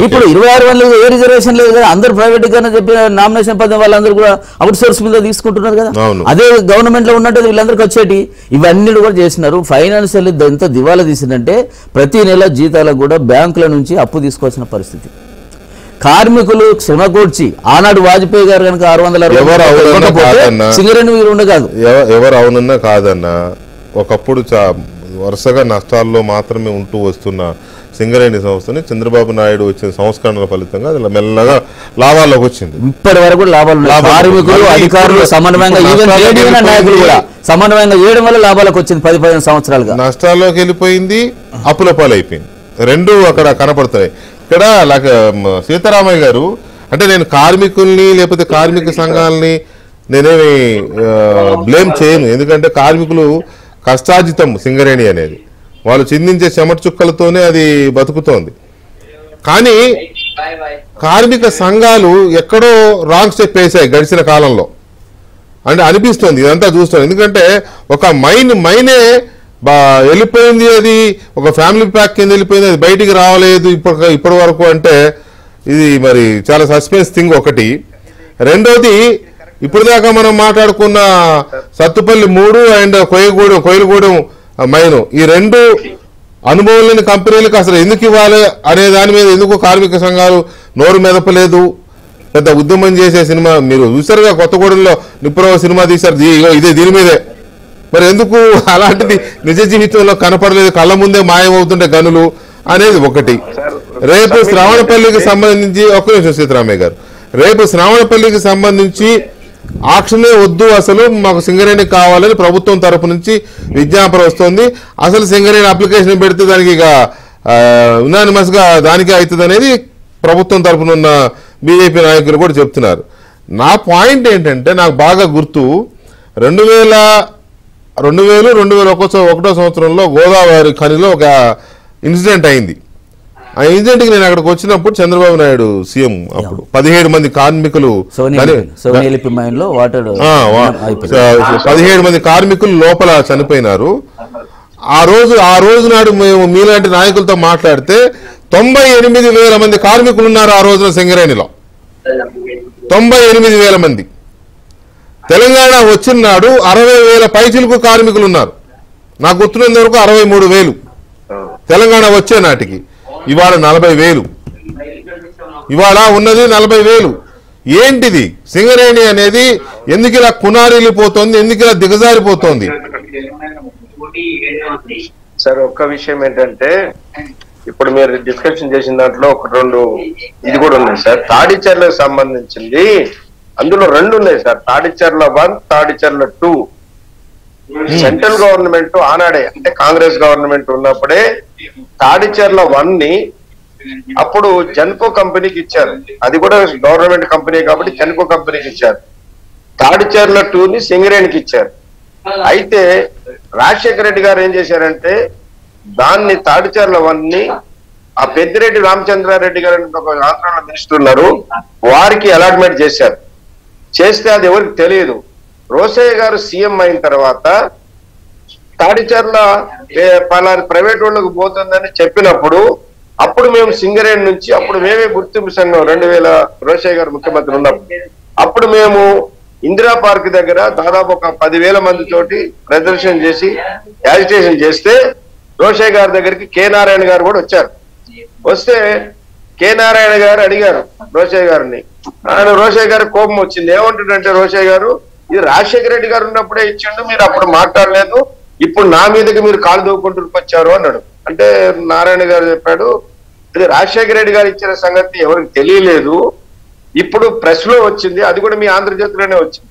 [SPEAKER 3] ఇప్పుడు 26 మంది ఏ రిజర్వేషన్ లేదు కదా, అందరూ ప్రైవేట్ గానే చెప్పిన నామినేషన్ పదం వాళ్ళందరూ కూడా అవుట్ సోర్స్ మీద తీసుకుంటున్నారు కదా. అదే గవర్నమెంట్ లో ఉన్నట్టు వీళ్ళందరికీ వచ్చేటి ఇవన్నీ కూడా చేసినారు. ఫైనాన్షియల్ ఎంత దివాలా తీసిందంటే ప్రతి నెల జీతాలకు కూడా బ్యాంకుల నుంచి అప్పు తీసుకోవాల్సిన పరిస్థితి. కార్మికులు శ్రమ కూర్చి ఆనాడు వాజ్పేయి గారు కనుక 660 సింగరేణి మీరు ఉండగాదు.
[SPEAKER 1] ఎవరు అవునన్నా కాదన్నా ఒకప్పుడు వరుసగా నష్టాల్లో మాత్రమే ఉంటూ వస్తున్న సింగరేణి సంస్థని చంద్రబాబు నాయుడు వచ్చిన సంస్కరణల ఫలితంగా అది మెల్లగా లాభాల్లోకి వచ్చింది.
[SPEAKER 3] ఇప్పటి వరకు లాభాలు కార్మికులు అధికారులు సమన్వయంగా నాయకులు కూడా సమన్వయంగా చేయడం వల్ల లాభాలకు వచ్చింది. 10-15 సంవత్సరాలుగా
[SPEAKER 1] నష్టాల్లోకి వెళ్ళిపోయింది, అప్పుల పాలైపోయింది. రెండు అక్కడ కనపడతాయి. ఇక్కడ సీతారామయ్య గారు అంటే నేను కార్మికుల్ని లేకపోతే కార్మిక సంఘాలని నేనేమి బ్లేమ్ చేయను. ఎందుకంటే కార్మికులు కష్టార్జితం సింగరేణి అనేది, వాళ్ళు చిందించే చెమట చుక్కలతోనే అది బతుకుతోంది. కానీ కార్మిక సంఘాలు ఎక్కడో రాంగ్ స్టెప్ వేసాయి గడిచిన కాలంలో అంటే అనిపిస్తుంది ఇదంతా చూస్తాం. ఎందుకంటే ఒక మైనే వెళ్ళిపోయింది, అది ఒక ఫ్యామిలీ ప్యాక్ కింద వెళ్ళిపోయింది, అది బయటికి రావలేదు ఇప్పటి వరకు అంటే ఇది మరి చాలా సస్పెన్స్ థింగ్ ఒకటి. రెండోది ఇప్పుడు దాకా మనం మాట్లాడుకున్న సత్తుపల్లి 3 అండ్ కోయిలగూడెం మైను, ఈ 2 అనుభవం లేని కంపెనీలకు అసలు ఎందుకు ఇవ్వాలి అనే దాని మీద ఎందుకు కార్మిక సంఘాలు నోరు మెదపలేదు. పెద్ద ఉద్యమం చేసే సినిమా మీరు చూసారుగా, కొత్తగూడెంలో నిప్పురవ సినిమా తీశారు, ఇదే దీని మీదే. మరి ఎందుకు అలాంటిది నిజ జీవితంలో కనపడలేదు, కళ్ళ ముందే మాయమవుతుంటే గనులు అనేది ఒకటి. రేపు శ్రావణపల్లికి సంబంధించి ఒక్క నిమిషం సీతారామయ్య గారు, రేపు శ్రావణపల్లికి సంబంధించి ఆక్షనే వద్దు, అసలు మాకు సింగరేణి కావాలని ప్రభుత్వం తరపు నుంచి విజ్ఞాపన వస్తుంది. అసలు సింగరేణి అప్లికేషన్ పెడితే దానికి ఇక యునానిమస్ గా దానికే అవుతుంది అనేది ప్రభుత్వం తరపున ఉన్న బీజేపీ నాయకులు కూడా చెప్తున్నారు. నా పాయింట్ ఏంటంటే నాకు బాగా గుర్తు 2001 సంవత్సరంలో గోదావరి ఖనిలో ఒక ఇన్సిడెంట్ అయింది. ఆ ఇన్సిడెంట్ కి నేను అక్కడికి వచ్చినప్పుడు చంద్రబాబు నాయుడు సీఎం, అప్పుడు 17 మంది కార్మికులు 17 మంది కార్మికులు లోపల చనిపోయినారు. ఆ రోజు నాడు మేము మీలాంటి నాయకులతో మాట్లాడితే 98,000 మంది కార్మికులు ఉన్నారు ఆ రోజున సింగరేణిలో. 98,000 మంది. తెలంగాణ వచ్చిన నాడు 60,000 పైచిలకు కార్మికులు ఉన్నారు. నాకు గుర్తున్నంత వరకు 63,000 తెలంగాణ వచ్చే నాటికి. ఇవాళ 40,000. ఇవాళ ఉన్నది 40,000. ఏంటిది సింగరేణి అనేది? ఎందుకు ఇలా కునారిల్లిపోతుంది, ఎందుకు ఇలా దిగజారిపోతుంది?
[SPEAKER 4] సార్ ఒక్క విషయం ఏంటంటే ఇప్పుడు మీరు డిస్కషన్ చేసిన దాంట్లో 1-2 ఇది కూడా ఉన్నాయి సార్. తాడిచర్లకు సంబంధించింది అందులో 2 ఉన్నాయి sir. Tadicherla 1, Tadicherla 2. Central government ఆనాడే అంటే కాంగ్రెస్ గవర్నమెంట్ ఉన్నప్పుడే తాడిచర్ల 1 ని అప్పుడు జెన్కో కంపెనీకి ఇచ్చారు. అది కూడా గవర్నమెంట్ కంపెనీ కాబట్టి జెన్కో కంపెనీకి ఇచ్చారు. తాడిచర్ల 2 ని సింగరేణికి ఇచ్చారు. అయితే రాజశేఖర రెడ్డి గారు ఏం చేశారంటే దాన్ని తాడిచర్ల 1 ని ఆ పెద్దిరెడ్డి రామచంద్రారెడ్డి గారు ఒక ఆంధ్రలో మినిస్టర్ ఉన్నారు, వారికి అలాట్మెంట్ చేశారు. చేస్తే అది ఎవరికి తెలియదు. రోసయ్య గారు సీఎం అయిన తర్వాత తాడిచర్ల పలాని ప్రైవేట్ వాళ్ళకు పోతుందని చెప్పినప్పుడు అప్పుడు మేము సింగరేణి నుంచి అప్పుడు మేమే గుర్తింపు సంఘం 2000 రోసయ్య గారు ముఖ్యమంత్రి ఉన్నప్పుడు అప్పుడు మేము ఇందిరా పార్క్ దగ్గర దాదాపు ఒక 10,000 మంది తోటి ప్రదర్శన చేసి యాజిటేషన్ చేస్తే రోసయ్య గారి దగ్గరికి కె నారాయణ గారు కూడా వచ్చారు. వస్తే కె నారాయణ గారు అడిగారు రోసయ్య గారిని. ఆయన రోసయ్య గారి కోపం వచ్చింది. ఏమంటుందంటే రోసయ్య గారు, ఇది రాజశేఖర రెడ్డి గారు ఉన్నప్పుడే ఇచ్చిండు, మీరు అప్పుడు మాట్లాడలేదు, ఇప్పుడు నా మీదకి మీరు కాలు దూకుంటూ వచ్చారు అన్నాడు. అంటే నారాయణ గారు చెప్పాడు, ఇది రాజశేఖర రెడ్డి గారు ఇచ్చిన సంగతి ఎవరికి తెలియలేదు, ఇప్పుడు ప్రెస్ లో వచ్చింది, అది కూడా మీ ఆంధ్రజ్యోతిలోనే వచ్చింది,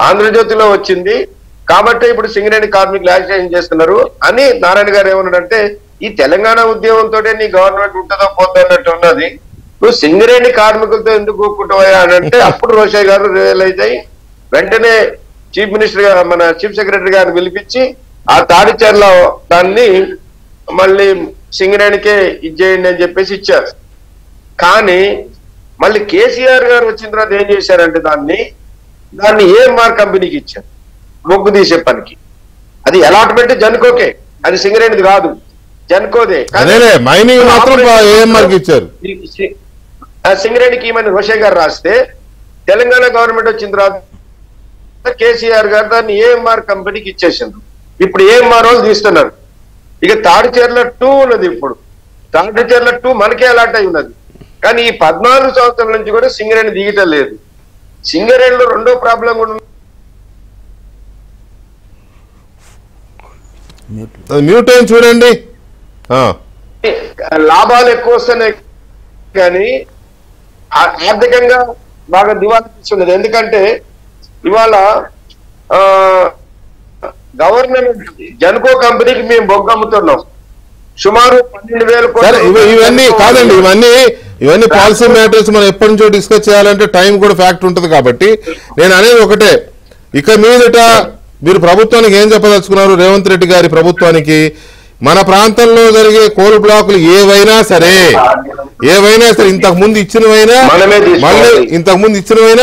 [SPEAKER 4] ఆంధ్రజ్యోతిలో వచ్చింది కాబట్టి ఇప్పుడు సింగరేణి కార్మికులు యాజిటేషన్ చేస్తున్నారు అని నారాయణ గారు ఏమన్నాడంటే, ఈ తెలంగాణ ఉద్యమంతో నీ గవర్నమెంట్ ఉంటుందో పోతుందో అన్నట్టు ఉన్నది, నువ్వు సింగరేణి కార్మికులతో ఎందుకు కూకుంటావా అని అంటే అప్పుడు రోసయ్య గారు రియలైజ్ అయ్యి వెంటనే చీఫ్ మినిస్టర్ గా మన చీఫ్ సెక్రటరీ గారిని పిలిపించి ఆ తాడిచర్ల దాన్ని మళ్ళీ సింగరేణికే ఇచ్చేయండి అని చెప్పేసి ఇచ్చారు. కానీ మళ్ళీ కేసీఆర్ గారు వచ్చిన తర్వాత ఏం చేశారంటే దాన్ని ఏఎంఆర్ కంపెనీకి ఇచ్చారు మొగ్గు తీసే పనికి. అది అలాట్మెంట్ జన్కోకే, అది సింగరేణిది కాదు, జన్కోదే.
[SPEAKER 1] మైనింగ్ మాత్రం ఏఎంఆర్కి ఇచ్చారు.
[SPEAKER 4] సింగరేణికి ఈమెను రోషే గారు రాస్తే తెలంగాణ గవర్నమెంట్ వచ్చిన తర్వాత కేసీఆర్ గారు దాన్ని ఏఎంఆర్ కంపెనీకి ఇచ్చేసిండ్రు. ఇప్పుడు ఏఎంఆర్ వాళ్ళు తీస్తున్నారు. ఇక తాడిచెర్ల 2 ఉన్నది. ఇప్పుడు తాడిచెర్ల 2 మనకే అలాట్ అయి ఉన్నది. కానీ ఈ 14 సంవత్సరాల నుంచి కూడా సింగరేణి దిగటం లేదు. సింగరేణిలో రెండో ప్రాబ్లం కూడా
[SPEAKER 1] మ్యూట్ అయింది చూడండి.
[SPEAKER 4] లాభాలు ఎక్కువ వస్తున్నాయి కానీ ఆర్థికంగా బాగా దివాలా తీస్తున్నది. ఎందుకంటే ఇవాళ గవర్నమెంట్ జన్కో కంపెనీకి మేము బొగ్గు అమ్ముతున్నాం సుమారు 12,000 కోట్లు.
[SPEAKER 1] ఇవన్నీ కాదండి, ఇవన్నీ పాలసీ మ్యాటర్స్ మనం ఎప్పటి నుంచో డిస్కస్ చేయాలంటే టైం కూడా ఫ్యాక్టర్ ఉంటుంది. కాబట్టి నేను అనేది ఒకటే, ఇక మీదట మీరు ప్రభుత్వానికి ఏం చెప్పదలుచుకున్నారు? రేవంత్ రెడ్డి గారి ప్రభుత్వానికి మన ప్రాంతంలో జరిగే కోల్ బ్లాకులు ఏవైనా సరే ఇంతకు ముందు ఇచ్చినవైనా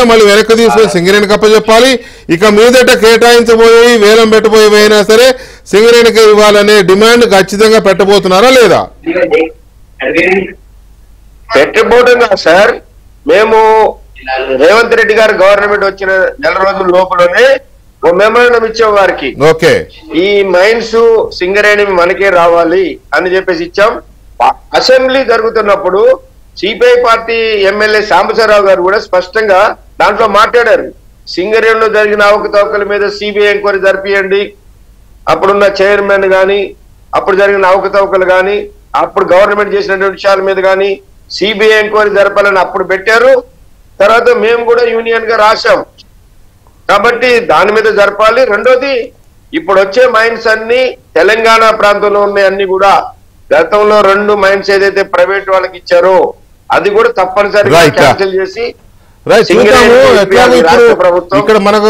[SPEAKER 1] మళ్ళీ వెనక్కి తీసుకొని సింగరేణికి అప్పచెప్పాలి. ఇక మీదట కేటాయించబోయే వేలం పెట్టబోయేవైనా సరే సింగరేణికి ఇవ్వాలనే డిమాండ్ ఖచ్చితంగా పెట్టబోతున్నారా లేదా?
[SPEAKER 4] పెట్టబోతున్నా సార్. మేము రేవంత్ రెడ్డి గారు గవర్నమెంట్ వచ్చిన నెల రోజుల లోపలనే ఓ మెమోరాండం ఇచ్చాం వారికి.
[SPEAKER 1] ఓకే,
[SPEAKER 4] ఈ మైన్స్ సింగరేణి మనకే రావాలి అని చెప్పేసి ఇచ్చాం. అసెంబ్లీ జరుగుతున్నప్పుడు సిపిఐ పార్టీ ఎమ్మెల్యే సాంబశివరావు గారు కూడా స్పష్టంగా దాంట్లో మాట్లాడారు. సింగరేణిలో జరిగిన అవకతవకల మీద సిబిఐ ఎంక్వైరీ జరిపియండి, అప్పుడున్న చైర్మన్ గాని అప్పుడు జరిగిన అవకతవకలు గాని అప్పుడు గవర్నమెంట్ చేసినటువంటి విషయాల మీద గాని సిబిఐ ఎంక్వైరీ జరపాలని అప్పుడు పెట్టారు. తర్వాత మేము కూడా యూనియన్ గా రాశాం. కాబట్టి దాని మీద జరపాలి. రెండోది, ఇప్పుడు వచ్చే మైన్స్ అన్ని తెలంగాణ ప్రాంతంలో ఉన్నాయి. అన్ని కూడా గతంలో 2 మైన్స్ ఏదైతే ప్రైవేట్ వాళ్ళకి ఇచ్చారో అది కూడా తప్పనిసరిగా క్యాన్సిల్ చేసి
[SPEAKER 1] ఇక్కడ మనకు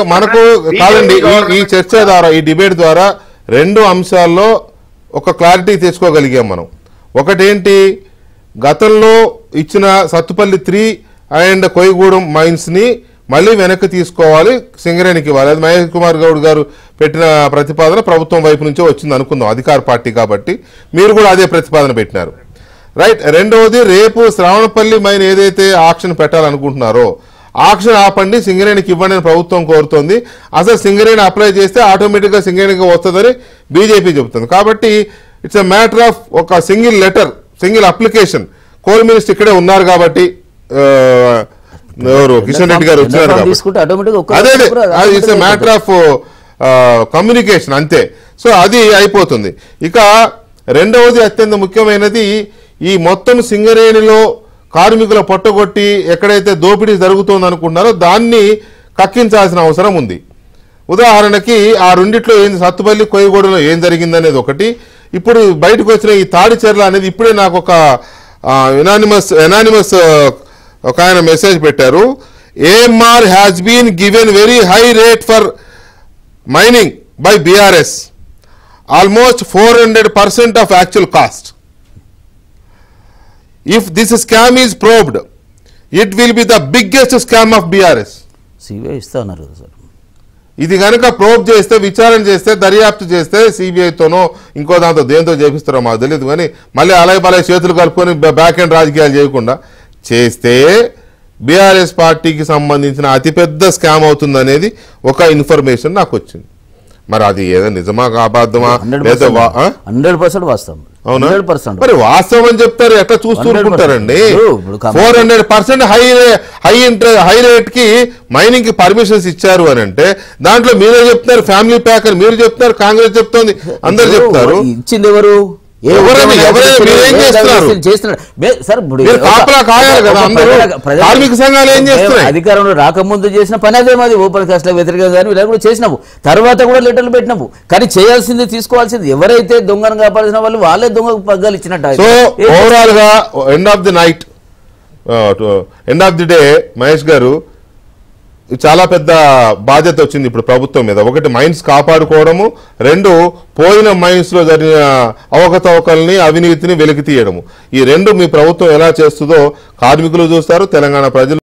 [SPEAKER 1] కాదండి. ఈ చర్చ ద్వారా, ఈ డిబేట్ ద్వారా 2 అంశాల్లో ఒక క్లారిటీ తెచ్చుకోగలిగాం మనం. ఒకటేంటి, గతంలో ఇచ్చిన సత్తుపల్లి 3 అండ్ కొయ్యగూడెం మైన్స్ ని మళ్ళీ వెనక్కి తీసుకోవాలి, సింగరేణికి ఇవ్వాలి. అది మహేష్ కుమార్ గౌడ్ గారు పెట్టిన ప్రతిపాదన ప్రభుత్వం వైపు నుంచే వచ్చింది అనుకుందాం, అధికార పార్టీ కాబట్టి మీరు కూడా అదే ప్రతిపాదన పెట్టినారు, రైట్. రెండవది, రేపు శ్రావణపల్లి మైన్ ఏదైతే ఆక్షన్ పెట్టాలనుకుంటున్నారో ఆక్షన్ ఆపండి, సింగరేణికి ఇవ్వండి అని ప్రభుత్వం కోరుతోంది. అసలు సింగరేణి అప్లై చేస్తే ఆటోమేటిక్గా సింగరేణికి వస్తుందని బీజేపీ చెబుతుంది. కాబట్టి ఇట్స్ ఎ మ్యాటర్ ఆఫ్ ఒక single letter, single application. Coal minister ఇక్కడే ఉన్నారు కాబట్టి కిషన్ రెడ్డి గారు వచ్చినారు కాబట్టి అదే it's a matter of communication అంతే. సో అది అయిపోతుంది. ఇక రెండవది అత్యంత ముఖ్యమైనది, ఈ మొత్తం సింగరేణిలో కార్మికుల పొట్టగొట్టి ఎక్కడైతే దోపిడీ జరుగుతుంది అనుకుంటున్నారో దాన్ని కక్కించాల్సిన అవసరం ఉంది. ఉదాహరణకి ఆ రెండిట్లో ఏంది, సత్తుపల్లి కొయ్యగూడెంలో ఏం జరిగిందనేది ఒకటి. ఇప్పుడు బయటకు వచ్చిన ఈ తాడిచెర్ల అనేది ఇప్పుడే నాకు ఒక ఎనానిమస్ ఒక ఆయన మెసేజ్ పెట్టారు. AMR has been given very high rate for mining by BRS, almost 400% of actual cost. If this scam is probed, it will be the biggest scam of BRS.
[SPEAKER 3] CBI ఇస్తా ఉన్నారు కదా సార్.
[SPEAKER 1] ఇది కనుక ప్రోబ్ చేస్తే, విచారణ చేస్తే, దర్యాప్తు చేస్తే సిబిఐతోనో ఇంకో దాంతో దేంతో చేపిస్తారో మాకు తెలియదు, కానీ మళ్ళీ అలాగే పలాగే చేతులు కలుపుకొని బ్యాక్ ఎండ్ రాజకీయాలు చేయకుండా చేస్తే బీఆర్ఎస్ పార్టీకి సంబంధించిన అతిపెద్ద స్కామ్ అవుతుంది అనేది ఒక ఇన్ఫర్మేషన్ నాకు వచ్చింది. మరి అది ఏదో నిజమా అబద్ధమా?
[SPEAKER 3] 100% వాస్తవం.
[SPEAKER 1] అవునా? మరి వాస్తవం అని చెప్తారు, ఎట్లా చూస్తుంటారండి? 400% హై రేట్ కి మైనింగ్ కి పర్మిషన్స్ ఇచ్చారు అని అంటే దాంట్లో మీరే చెప్తున్నారు, ఫ్యామిలీ ప్యాక్ అని మీరు చెప్తున్నారు, కాంగ్రెస్ చెప్తోంది, అందరు చెప్తారు.
[SPEAKER 3] ఇచ్చింది ఎవరు? అధికారంలో రాకముందు చేసిన పని అదే మాది, ఓపెన్ కాస్ట్ వ్యతిరేకంగా కానీ ఇలా కూడా చేసినాము, తర్వాత కూడా లెటర్లు పెట్టినాము. కానీ చేయాల్సింది, తీసుకోవాల్సింది ఎవరైతే దొంగను కాపాల్సిన వాళ్ళు వాళ్ళే దొంగ పగ్గాలు ఇచ్చినట్టు.
[SPEAKER 1] సో ఓవరాల్ గా end of the night, end of the day, Mahesh గారు, చాలా పెద్ద బాధ్యత వచ్చింది ఇప్పుడు ప్రభుత్వం మీద. ఒకటి మైన్స్ కాపాడుకోవడము, రెండు పోయిన మైన్స్ లో జరిగిన అవకతవకల్ని అవినీతిని వెలికి తీయడము. ఈ రెండు మీ ప్రభుత్వం ఎలా చేస్తుందో కార్మికులు చూస్తారు, తెలంగాణ ప్రజలు